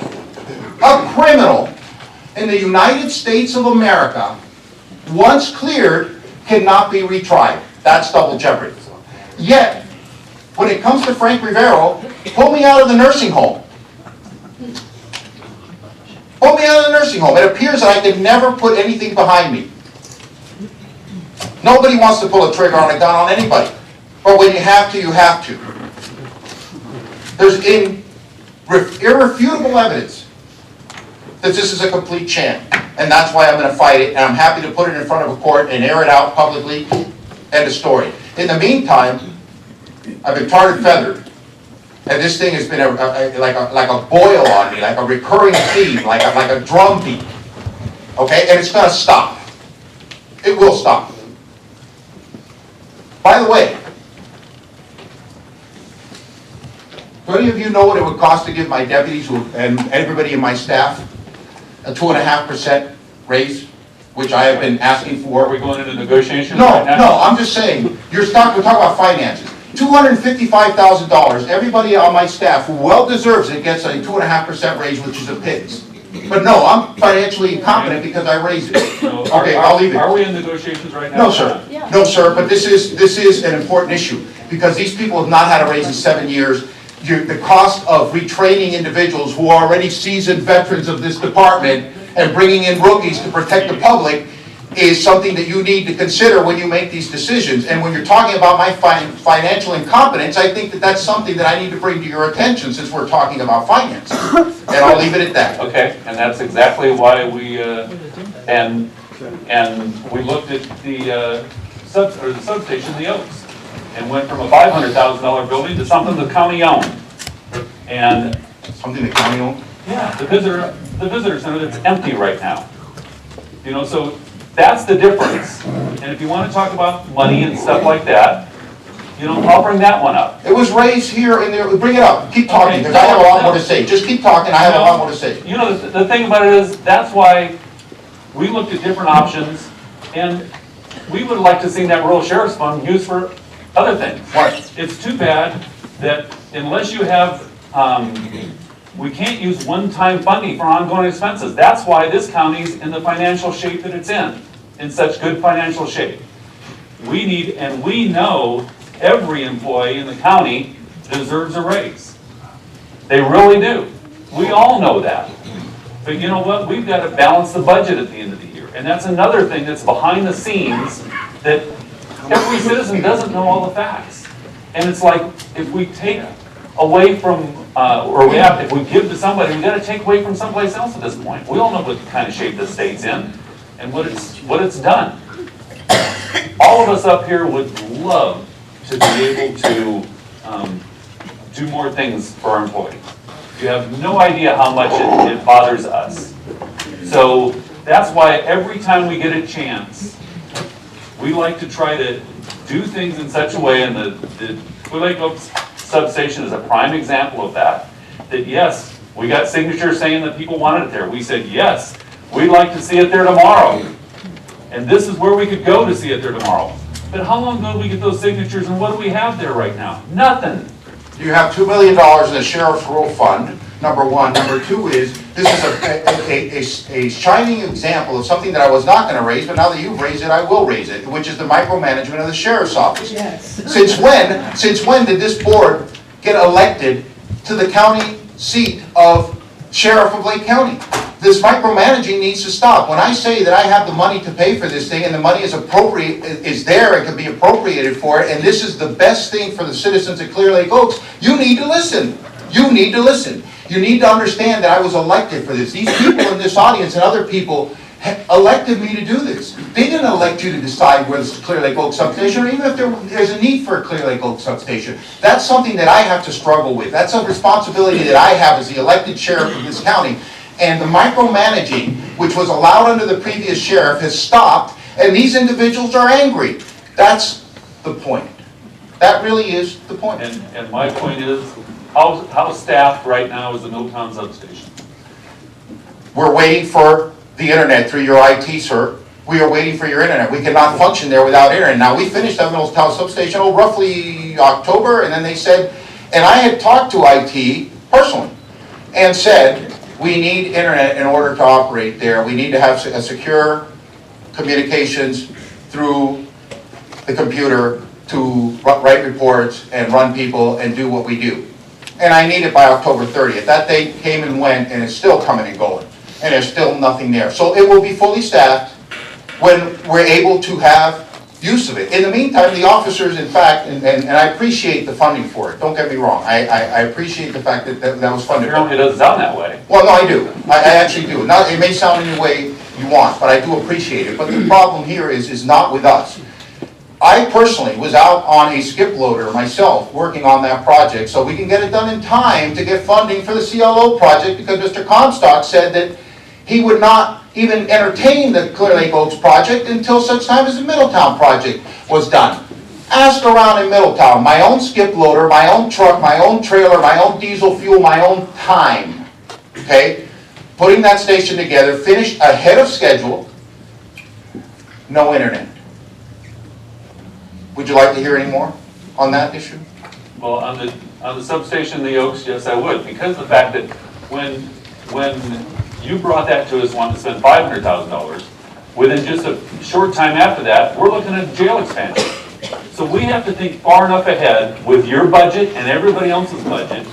in the United States of America, once cleared, cannot be retried. That's double jeopardy. Yet, when it comes to Frank Rivero, pull me out of the nursing home. Pull me out of the nursing home. It appears that I can never put anything behind me. Nobody wants to pull a trigger on a gun on anybody. But when you have to, you have to. There's irrefutable evidence that this is a complete sham. And that's why I'm going to fight it. And I'm happy to put it in front of a court and air it out publicly. End of story. In the meantime, I've been tarred and feathered. And this thing has been like a boil on me, like a recurring theme, like a drum beat. Okay? And it's going to stop. It will stop. By the way, do any of you know what it would cost to give my deputies and everybody in my staff a 2.5% raise, which I have been asking for? Are we going into negotiations No, right now? no, I'm just saying, we're talking about finances. $255,000, everybody on my staff who well deserves it gets a 2.5% raise, which is a pittance. But no, I'm financially incompetent because I raised it. Okay, I'll leave it. Are we in negotiations right now? No, sir. No, sir, but this is an important issue because these people have not had a raise in 7 years. The cost of retraining individuals who are already seasoned veterans of this department and bringing in rookies to protect the public is something that you need to consider when you make these decisions. And when you're talking about my financial incompetence, I think that that's something that I need to bring to your attention since we're talking about finance. And I'll leave it at that. Okay, and that's exactly why we, and And we looked at the substation, the Oaks, and went from a $500,000 building to something the county owned. And Something the county owns? yeah, the visitor center that's empty right now. You know, so that's the difference. And if you want to talk about money and stuff like that, you know, I'll bring that one up. It was raised here and there, bring it up, keep talking, because I have a lot more to say. Just keep talking, I have a lot more to say. You know, the thing about it is, that's why we looked at different options, and we would like to see that rural sheriff's fund used for other things. What? It's too bad that unless you have, we can't use one-time funding for ongoing expenses. That's why this county's in the financial shape that it's in such good financial shape. We need, and we know every employee in the county deserves a raise. They really do. We all know that. But you know what? We've got to balance the budget at the end of the year. And that's another thing that's behind the scenes that every citizen doesn't know all the facts. And it's like, if we take away from, if we give to somebody, we've got to take away from someplace else at this point. We all know what kind of shape the state's in and what it's done. All of us up here would love to be able to do more things for our employees. You have no idea how much it bothers us. So that's why every time we get a chance, we like to try to do things in such a way, and the Clear Lake Oaks substation is a prime example of that, that yes, we got signatures saying that people wanted it there. We said, yes, we'd like to see it there tomorrow. And this is where we could go to see it there tomorrow. But how long ago did we get those signatures, and what do we have there right now? Nothing. You have $2 million in the sheriff's rural fund, number one. Number two is, this is a shining example of something that I was not gonna raise, but now that you've raised it, I will raise it, which is the micromanagement of the sheriff's office. Yes. Since when did this board get elected to the county seat of sheriff of Lake County? This micromanaging needs to stop. When I say that I have the money to pay for this thing and the money is there and can be appropriated for it, and this is the best thing for the citizens of Clear Lake Oaks, you need to listen. You need to listen. You need to understand that I was elected for this. These people in this audience and other people elected me to do this. They didn't elect you to decide where the Clear Lake Oaks substation, or even if there's a need for a Clear Lake Oaks substation. That's something that I have to struggle with. That's a responsibility that I have as the elected sheriff of this county. And the micromanaging, which was allowed under the previous sheriff, has stopped, and these individuals are angry. That's the point. That really is the point. And my point is, how staffed right now is the Middletown substation? We're waiting for the internet through your IT, sir. We are waiting for your internet. We cannot function there without internet. Now, we finished that Middletown substation, roughly October, and then they said, and I had talked to IT personally, and said, we need internet in order to operate there. We need to have a secure communications through the computer to write reports and run people and do what we do. And I need it by October 30th. That date came and went, and it's still coming and going. And there's still nothing there. So it will be fully staffed when we're able to have use of it. In the meantime, the officers, in fact, and I appreciate the funding for it. Don't get me wrong. I appreciate the fact that was funded. Apparently it doesn't sound that way. Well, no, I do. I actually do. Now, it may sound any way you want, but I do appreciate it. But the problem here is not with us. I personally was out on a skip loader myself working on that project so we can get it done in time to get funding for the CLO project, because Mr. Comstock said that he would not even entertain the Clear Lake Oaks project until such time as the Middletown project was done. Ask around in Middletown, my own skip loader, my own truck, my own trailer, my own diesel fuel, my own time, okay? Putting that station together, finished ahead of schedule, no internet. Would you like to hear any more on that issue? Well, on the substation, the Oaks, yes, I would, because the fact that when you brought that to us, wanting to spend $500,000, within just a short time after that, we're looking at jail expansion. So we have to think far enough ahead with your budget and everybody else's budget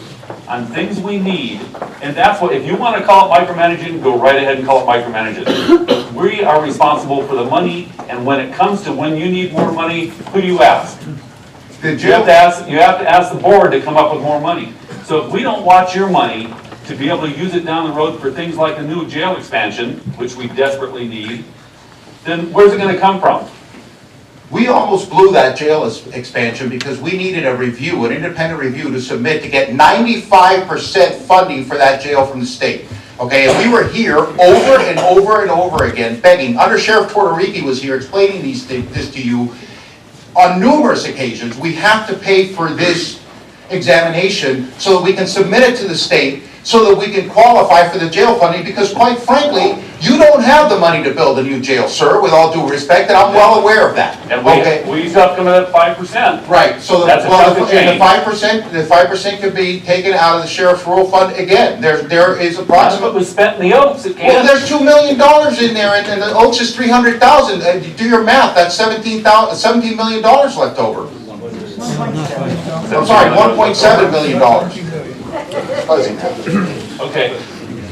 on things we need, and that's what, if you want to call it micromanaging, go right ahead and call it micromanaging. We are responsible for the money, and when it comes to when you need more money, who do you ask? You have to ask the board to come up with more money. So if we don't watch your money to be able to use it down the road for things like a new jail expansion, which we desperately need, then where's it gonna come from? We almost blew that jail expansion because we needed a review, an independent review to submit to get 95% funding for that jail from the state. Okay, and we were here over and over and over again begging. Under Sheriff Tortoriki was here explaining this to you on numerous occasions. We have to pay for this examination so that we can submit it to the state, so that we can qualify for the jail funding, because quite frankly, you don't have the money to build a new jail, sir, with all due respect, and I'm well aware of that. And Okay? we used up coming at 5%. Right, so That's a chunk of change. the 5% could be taken out of the sheriff's rural fund again. There is That's what approximately, was spent in the Oaks, it well, can't. there's $2 million in there, and the Oaks is 300,000. Do your math, that's $17 million left over. I'm sorry, $1.7 million. Fuzzy now. Okay.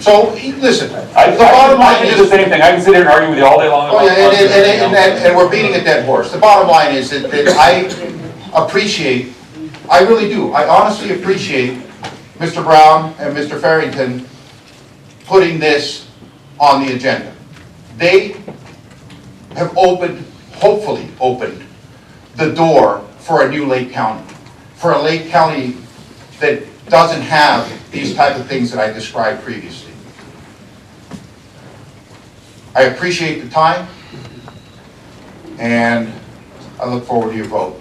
So, listen, I the bottom line can do the is, same thing, I can sit here and argue with you all day long. oh, yeah, about and we're beating a dead horse. The bottom line is that I appreciate, I really do, I honestly appreciate Mr. Brown and Mr. Farrington putting this on the agenda. They have opened, hopefully opened, the door for a new Lake County. For a Lake County that doesn't have these type of things that I described previously. I appreciate the time, and I look forward to your vote.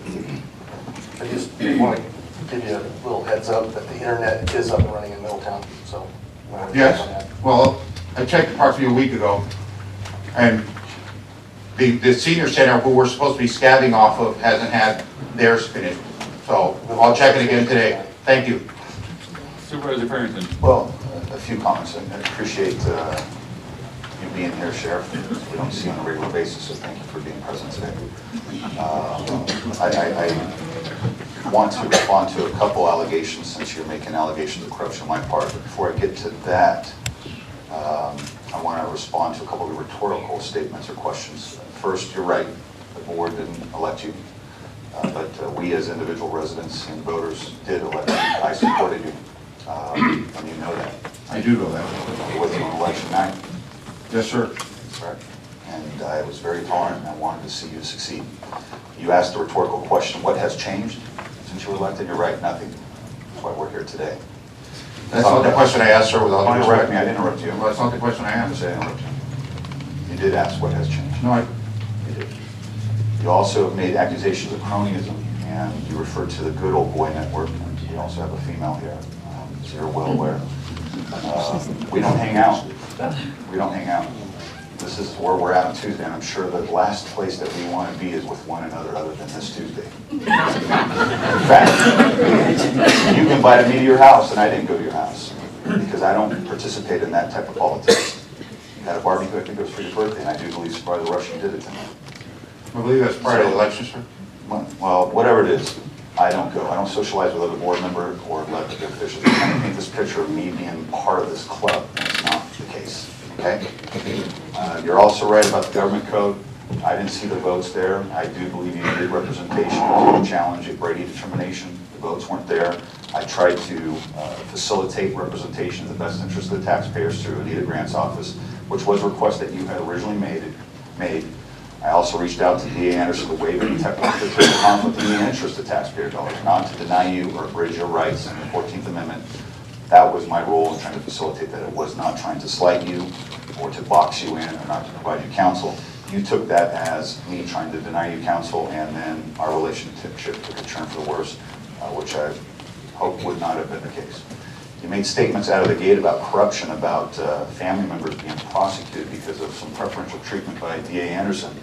I just want to give you a little heads up that the internet is up and running in Middletown, so. Yes, well, I checked approximately a week ago, and the senior center, who we're supposed to be scabbing off of, hasn't had theirs finished. So I'll check it again today. Thank you. Supervisor Farrington. Well, a few comments, and I appreciate you being here, Sheriff. We don't see you on a regular basis, so thank you for being present today. I want to respond to a couple allegations, since you're making allegations of corruption on my part. But before I get to that, I want to respond to a couple of rhetorical statements or questions. First, you're right, the board didn't elect you, but we as individual residents and voters did elect you. I supported you, and you know that. I do know that. With you on election night. Yes, sir. Correct. And I was very tolerant, and I wanted to see you succeed. You asked a rhetorical question, what has changed since you were elected? You're right, nothing. That's why we're here today. That's not the question I asked, sir, without Don't due interrupt respect. me, I didn't interrupt you. Well, that's not the question I I didn't asked. say I interrupted you. You did ask what has changed. No, You did. You also made accusations of cronyism, and you referred to the Good Old Boy Network, and we also have a female here, so you're well aware. We don't hang out. We don't hang out. This is where we're at on Tuesday, and I'm sure the last place that we want to be is with one another other than this Tuesday. In fact, you invited me to your house, and I didn't go to your house, because I don't participate in that type of politics. You had a barbecue, I think it was for your birthday, and I do believe Supervisor Rushing did it tonight. I believe that's part of the election, sir. Well, whatever it is, I don't go. I don't socialize with other board members or elected officials. You kind of paint this picture of me being part of this club, and it's not the case, okay? You're also right about the government code. I didn't see the votes there. I do believe you needed representation to challenge a Brady determination. The votes weren't there. I tried to facilitate representation in the best interest of the taxpayers through Anita Grant's office, which was a request that you had originally made. I also reached out to DA Anderson to waive any type of conflict in the interest of taxpayer dollars, not to deny you or abridge your rights in the 14th Amendment. That was my role in trying to facilitate that. It was not trying to slight you or to box you in or not to provide you counsel. You took that as me trying to deny you counsel, and then our relationship took a turn for the worse, which I hope would not have been the case. You made statements out of the gate about corruption, about family members being prosecuted because of some preferential treatment by DA Anderson.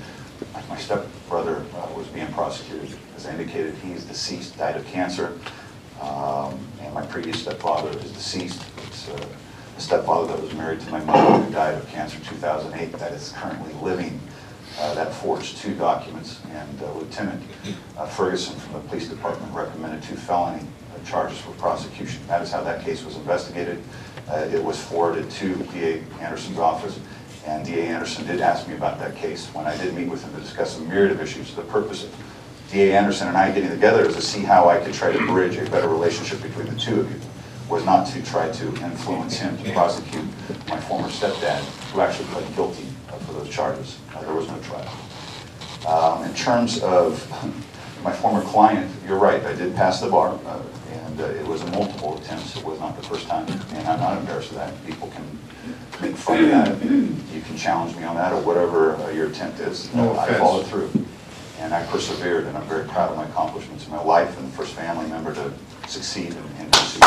My stepbrother was being prosecuted. As I indicated, he is deceased, died of cancer, and my previous stepfather is deceased. It's a stepfather that was married to my mother who died of cancer in 2008 that is currently living. That forged 2 documents, and Lieutenant Ferguson from the police department recommended 2 felony charges for prosecution. That is how that case was investigated. It was forwarded to DA Anderson's office, and DA Anderson did ask me about that case when I did meet with him to discuss a myriad of issues. The purpose of DA Anderson and I getting together is to see how I could try to bridge a better relationship between the 2 of you. Was not to try to influence him to prosecute my former stepdad, who actually pled guilty for those charges. There was no trial. In terms of my former client, you're right, I did pass the bar, and it was multiple attempts. It was not the first time, and I'm not embarrassed of that. People can make fun of that. You can challenge me on that, or whatever your attempt is. No I offense. followed through, and I persevered, and I'm very proud of my accomplishments in my life and the first family member to succeed and pursue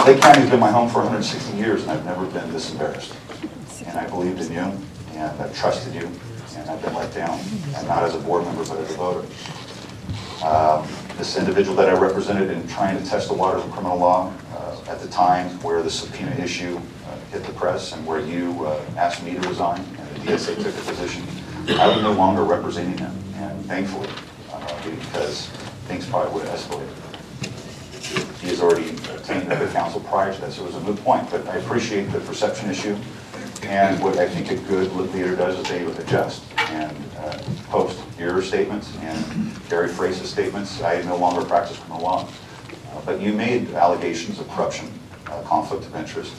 Lake County has been my home for 160 years, and I've never been this embarrassed. And I believed in you, and I trusted you, and I've been let down, and not as a board member, but as a voter. This individual that I represented in trying to test the waters of criminal law at the time where the subpoena issue hit the press and where you asked me to resign and the DSA took a position, I was no longer representing them, and thankfully, because things probably would have escalated. He has already obtained the counsel prior to that, so it was a moot point, but I appreciate the perception issue. And what I think a good leader does is they adjust and post your statements and Gary Frase's statements. I no longer practice criminal law. But you made allegations of corruption, conflict of interest.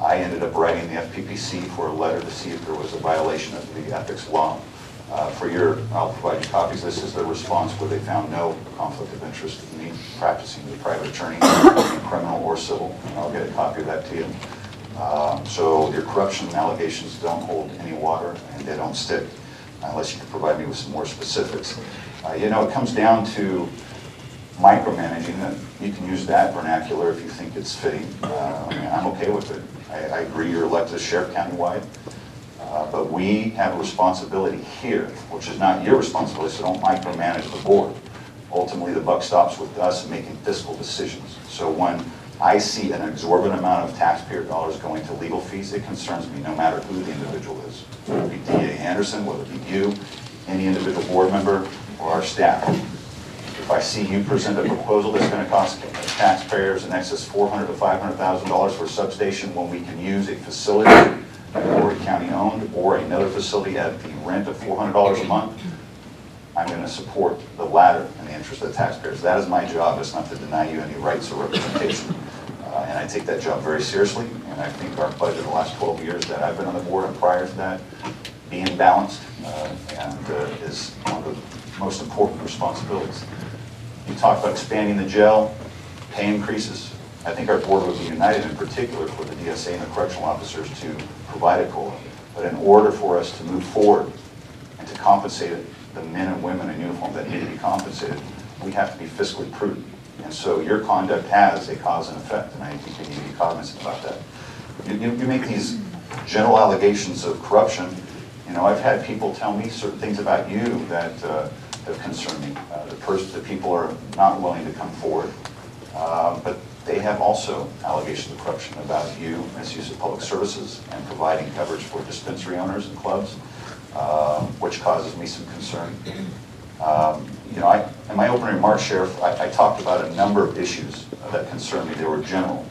I ended up writing the FPPC for a letter to see if there was a violation of the ethics law. I'll provide you copies. This is the response where they found no conflict of interest in me practicing as a private attorney, criminal or civil. And I'll get a copy of that to you. So your corruption allegations don't hold any water and they don't stick unless you can provide me with some more specifics. It comes down to micromanaging. You can use that vernacular if you think it's fitting. I'm okay with it. I agree you're elected as sheriff countywide, but we have a responsibility here, which is not your responsibility, so don't micromanage the board. Ultimately, the buck stops with us making fiscal decisions. So when I see an exorbitant amount of taxpayer dollars going to legal fees, it concerns me no matter who the individual is. Whether it be D.A. Anderson, whether it be you, any individual board member, or our staff. If I see you present a proposal that's going to cost taxpayers in excess of $400,000 to $500,000 for a substation when we can use a facility Already County owned or another facility at the rent of $400 a month, I'm going to support the latter in the interest of the taxpayers. That is my job. It's not to deny you any rights or representation. And I take that job very seriously. And I think our budget the last 12 years that I've been on the board and prior to that, being balanced is one of the most important responsibilities. You talked about expanding the jail, pay increases. I think our board would be united in particular for the DSA and the correctional officers to provide a COLA. But in order for us to move forward and to compensate the men and women in uniform that need to be compensated, we have to be fiscally prudent. And so your conduct has a cause and effect, and I think you need to be cognizant about that. You make these general allegations of corruption. I've had people tell me certain things about you that have concerned me. The people are not willing to come forward, but they have also allegations of corruption about you, misuse of public services, and providing coverage for dispensary owners and clubs, which causes me some concern. In my opening remarks, Sheriff, I talked about a number of issues that concern me. They were general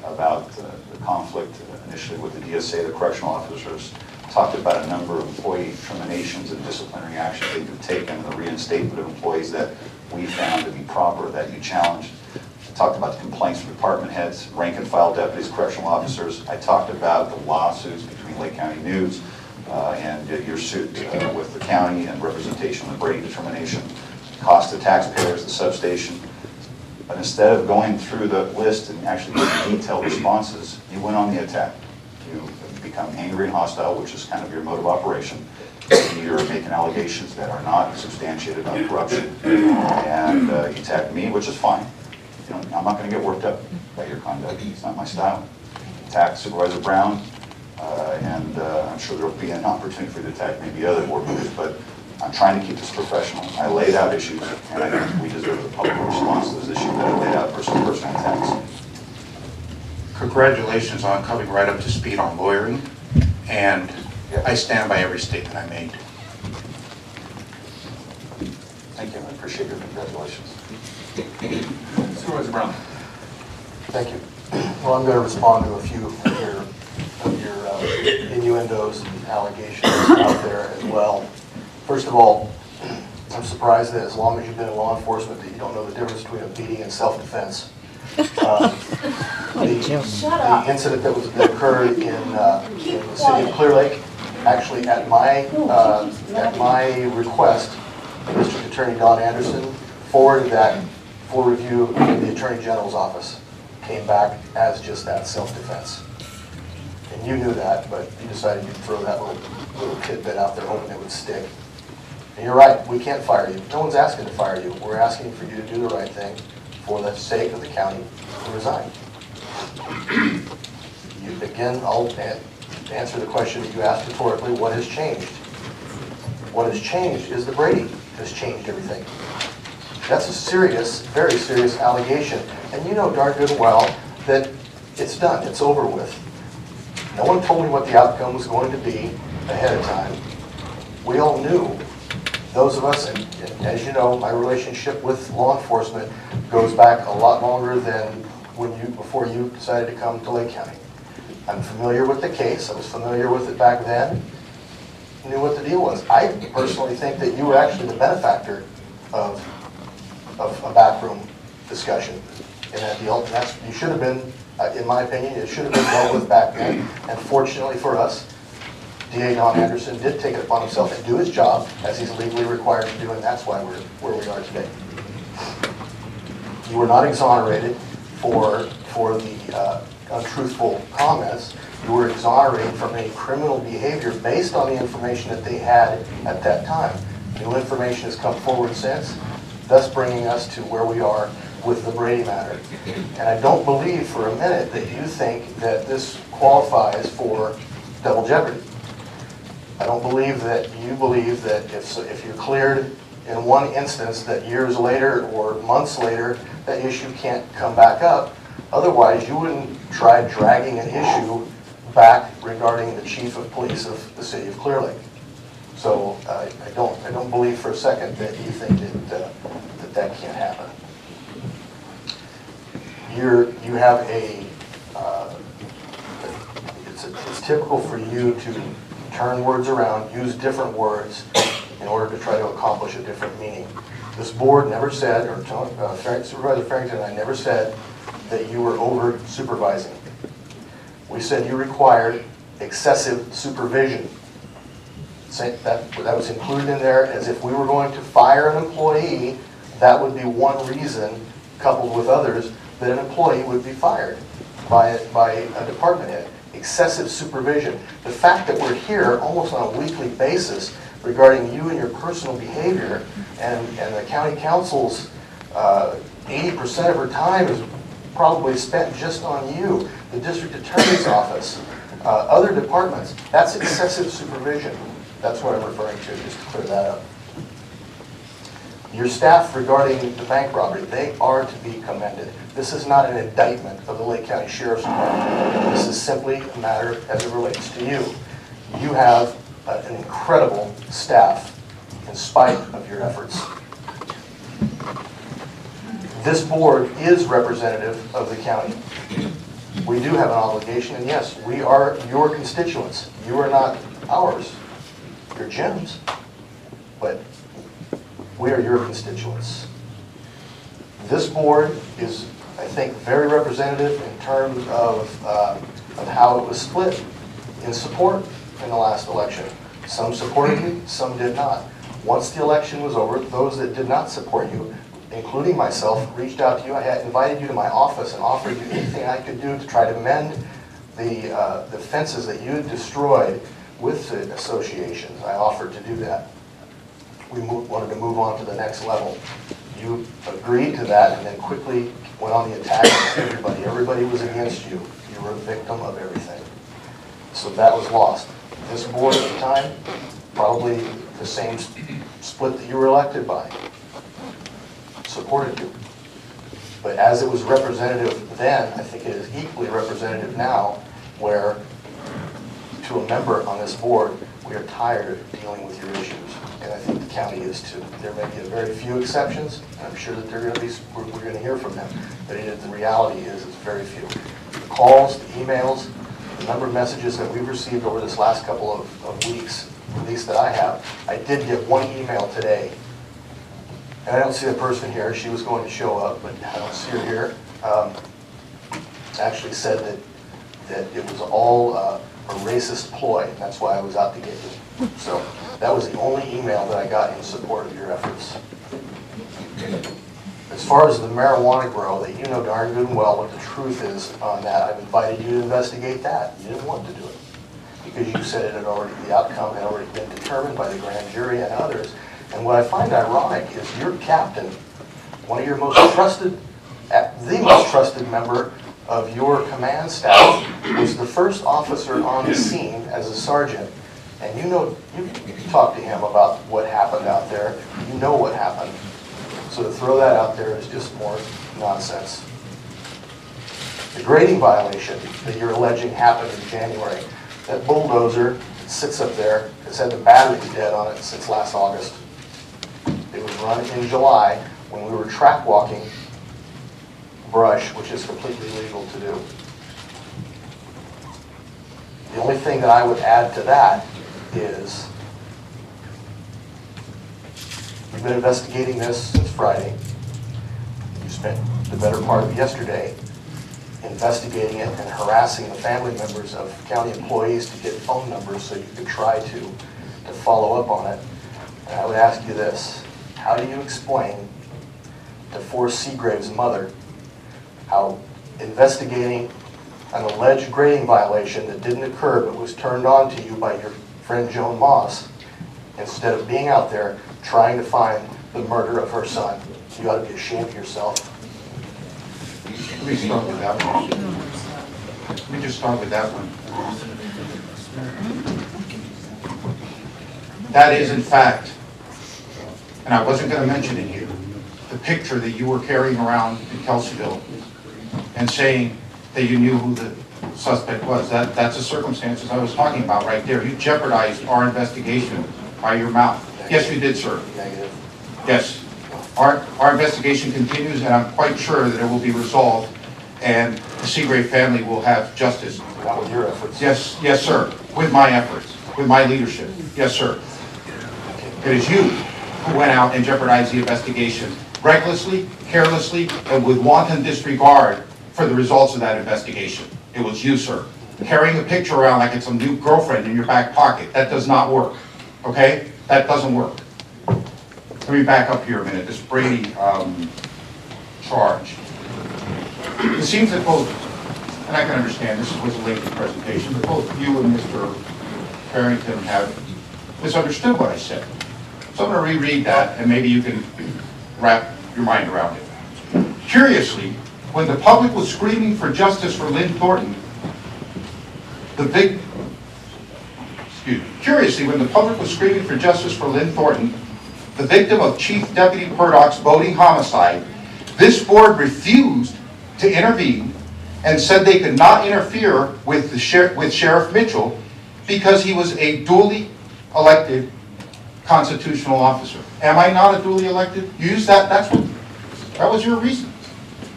about the conflict initially with the DSA, the correctional officers. Talked about a number of employee terminations and disciplinary actions that you've taken, the reinstatement of employees that we found to be proper, that you challenged. I talked about the complaints from department heads, rank and file deputies, correctional officers. I talked about the lawsuits between Lake County News and your suit with the county and representation on the Brady determination, cost to taxpayers, the substation. But instead of going through the list and actually giving detailed responses, you went on the attack. You become angry and hostile, which is kind of your mode of operation. You're making allegations that are not substantiated on corruption. And you attacked me, which is fine. I'm not going to get worked up by your conduct. It's not my style. Attack Supervisor Brown, and I'm sure there will be an opportunity for you to attack maybe other board members, but I'm trying to keep this professional. I laid out issues, and I think we deserve a public response to those issues that I laid out versus personal attacks. Congratulations on coming right up to speed on lawyering, and I stand by every statement I made. Thank you. I appreciate your congratulations. Supervisor Brown. Thank you. Well, I'm going to respond to a few of your innuendos and allegations out there as well. First of all, I'm surprised that as long as you've been in law enforcement that you don't know the difference between a beating and self-defense. The incident that occurred in the city of Clear Lake, actually at my request, District Attorney Don Anderson forwarded that for review in the Attorney General's office. Came back as just that, self-defense. And you knew that, but you decided you'd throw that little tidbit out there hoping it would stick. And you're right, we can't fire you. No one's asking to fire you. We're asking for you to do the right thing for the sake of the county and resign. Again, I'll answer the question that you asked rhetorically, what has changed? What has changed is the Brady has changed everything. That's a serious, very serious allegation. And you know darn good and well that it's done, it's over with. No one told me what the outcome was going to be ahead of time. We all knew. Those of us, and as you know, my relationship with law enforcement goes back a lot longer than before you decided to come to Lake County. I'm familiar with the case. I was familiar with it back then. Knew what the deal was. I personally think that you were actually the benefactor of a backroom discussion in that deal. And you should have been, in my opinion, it should have been dealt with back then. And fortunately for us, DA Don Anderson did take it upon himself and do his job as he's legally required to do, and that's why we're where we are today. You were not exonerated for the untruthful comments. You were exonerated from any criminal behavior based on the information that they had at that time. New information has come forward since, thus bringing us to where we are with the Brady matter. And I don't believe for a minute that you think that this qualifies for double jeopardy. I don't believe that you believe that if you're cleared in one instance that years later or months later that issue can't come back up. Otherwise, you wouldn't try dragging an issue back regarding the chief of police of the city of Clear Lake. So I don't believe for a second that you think that can't happen. You have it's typical for you to turn words around, use different words in order to try to accomplish a different meaning. This board never said, or Supervisor Farrington and I never said that you were over supervising. We said you required excessive supervision. That was included in there as if we were going to fire an employee, that would be one reason, coupled with others, that an employee would be fired by a department head. Excessive supervision. The fact that we're here almost on a weekly basis regarding you and your personal behavior, and the county council's 80% of her time is probably spent just on you, the district attorney's office, other departments, that's excessive supervision. That's what I'm referring to, just to clear that up. Your staff regarding the bank robbery, they are to be commended. This is not an indictment of the Lake County Sheriff's Department. This is simply a matter as it relates to you. You have an incredible staff in spite of your efforts. This board is representative of the county. We do have an obligation, and yes, we are your constituents. You are not ours. You're Jim's, but we are your constituents. This board is, I think, very representative in terms of how it was split in support in the last election. Some supported you, some did not. Once the election was over, those that did not support you, including myself, reached out to you. I had invited you to my office and offered you anything I could do to try to mend the fences that you had destroyed with the associations. I offered to do that. We wanted to move on to the next level. You agreed to that and then quickly went on the attack against everybody. Everybody was against you. You were a victim of everything. So that was lost. This board at the time, probably the same split that you were elected by, supported you. But as it was representative then, I think it is equally representative now, where to a member on this board, we are tired of dealing with your issues. And I think the county is too. There may be a very few exceptions, and I'm sure that we're going to hear from them. But the reality is it's very few. The calls, the emails, the number of messages that we've received over this last couple of weeks, at least that I have. I did get one email today, and I don't see the person here. She was going to show up, but I don't see her here. actually said that it was all a racist ploy, and that's why I was out to get you. So that was the only email that I got in support of your efforts. As far as the marijuana grow, that you know darn good and well what the truth is on that, I've invited you to investigate that. You didn't want to do it because you said it had already, the outcome had already been determined by the grand jury and others. And what I find ironic is your captain, one of your most trusted, the most trusted member of your command staff, was the first officer on the scene as a sergeant. And you know, you talked to him about what happened out there. You know what happened. So to throw that out there is just more nonsense. The grading violation that you're alleging happened in January, that bulldozer that sits up there has had the batteries dead on it since last August. It was run in July when we were track walking brush, which is completely legal to do. The only thing that I would add to that is you've been investigating this since Friday. You spent the better part of yesterday investigating it and harassing the family members of county employees to get phone numbers so you could try to follow up on it. And I would ask you this: how do you explain to Forrest Seagrave's mother how investigating an alleged grading violation that didn't occur but was turned on to you by your friend Joan Moss, instead of being out there trying to find the murder of her son? You ought to be ashamed of yourself. Let me start with that one. Let me just start with that one. That is, in fact, and I wasn't going to mention it here, the picture that you were carrying around in Kelseyville and saying that you knew who the suspect was. That's the circumstances I was talking about right there. You jeopardized our investigation by your mouth. Yes, you did, sir. Negative. Yes. Our investigation continues, and I'm quite sure that it will be resolved, and the Seagrave family will have justice. Not with your efforts. Yes, sir. With my efforts, with my leadership. Yes, sir. It is you who went out and jeopardized the investigation recklessly, carelessly, and with wanton disregard for the results of that investigation. It was you, sir. Carrying a picture around like it's a new girlfriend in your back pocket. That does not work. Okay? That doesn't work. Let me back up here a minute. This Brady charge. It seems that both, and I can understand this was a lengthy presentation, but both you and Mr. Farrington have misunderstood what I said. So I'm going to reread that, and maybe you can wrap your mind around it. Curiously, when the public was screaming for justice for Lynn Thornton, Curiously, when the public was screaming for justice for Lynn Thornton, the victim of Chief Deputy Purdock's boating homicide, this board refused to intervene and said they could not interfere with Sheriff Mitchell because he was a duly elected constitutional officer. Am I not a duly elected? You use that, that was your reason.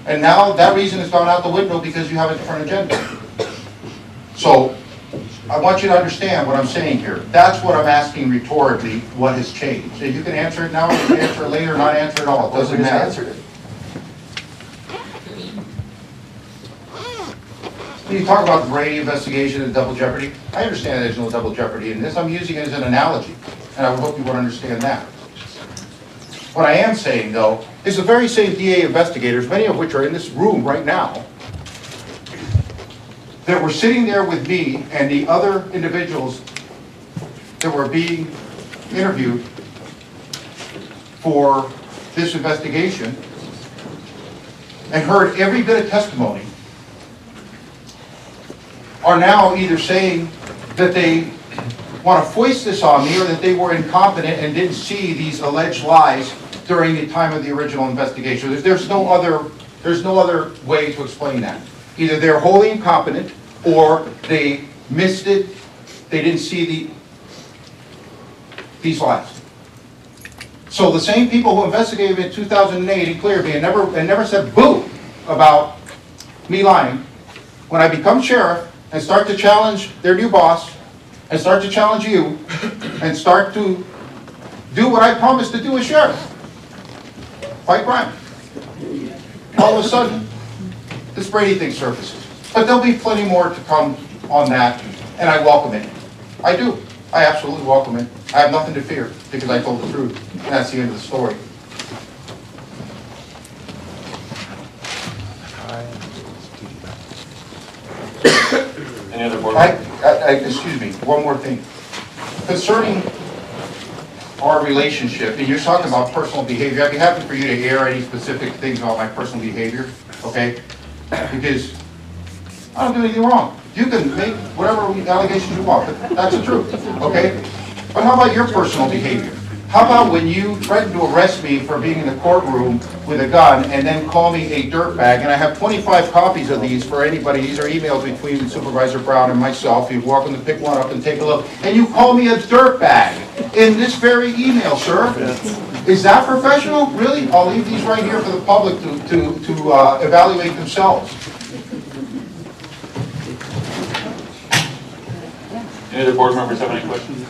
And now that reason has gone out the window because you have a different agenda. So, I want you to understand what I'm saying here. That's what I'm asking rhetorically, what has changed. And you can answer it now, or you can answer it later, or not answer it at all. It doesn't matter. Answered it. When you talk about the Brady investigation and double jeopardy, I understand there's no double jeopardy in this. I'm using it as an analogy, and I would hope you would understand that. What I am saying, though, is the very same DA investigators, many of which are in this room right now, that were sitting there with me and the other individuals that were being interviewed for this investigation and heard every bit of testimony are now either saying that they want to foist this on me or that they were incompetent and didn't see these alleged lies during the time of the original investigation. There's no other way to explain that. Either they're wholly incompetent or they missed it, they didn't see these lies. So the same people who investigated in 2008 in Clearview and never said boo about me lying, when I become sheriff and start to challenge their new boss, and start to challenge you, and start to do what I promised to do as sheriff, fight crime. All of a sudden, this Brady thing surfaces. But there'll be plenty more to come on that, and I welcome it. I do. I absolutely welcome it. I have nothing to fear, because I told the truth, and that's the end of the story. Any other board? Excuse me, one more thing. Concerning our relationship, and you're talking about personal behavior, I'd be happy for you to air any specific things about my personal behavior, okay? Because I don't do anything wrong. You can make whatever allegations you want, but that's the truth, okay? But how about your personal behavior? How about when you threatened to arrest me for being in the courtroom with a gun and then call me a dirtbag? And I have 25 copies of these for anybody. These are emails between Supervisor Brown and myself. You're welcome to pick one up and take a look. And you call me a dirtbag in this very email, sir. Is that professional? Really? I'll leave these right here for the public to evaluate themselves. Any other board members have any questions?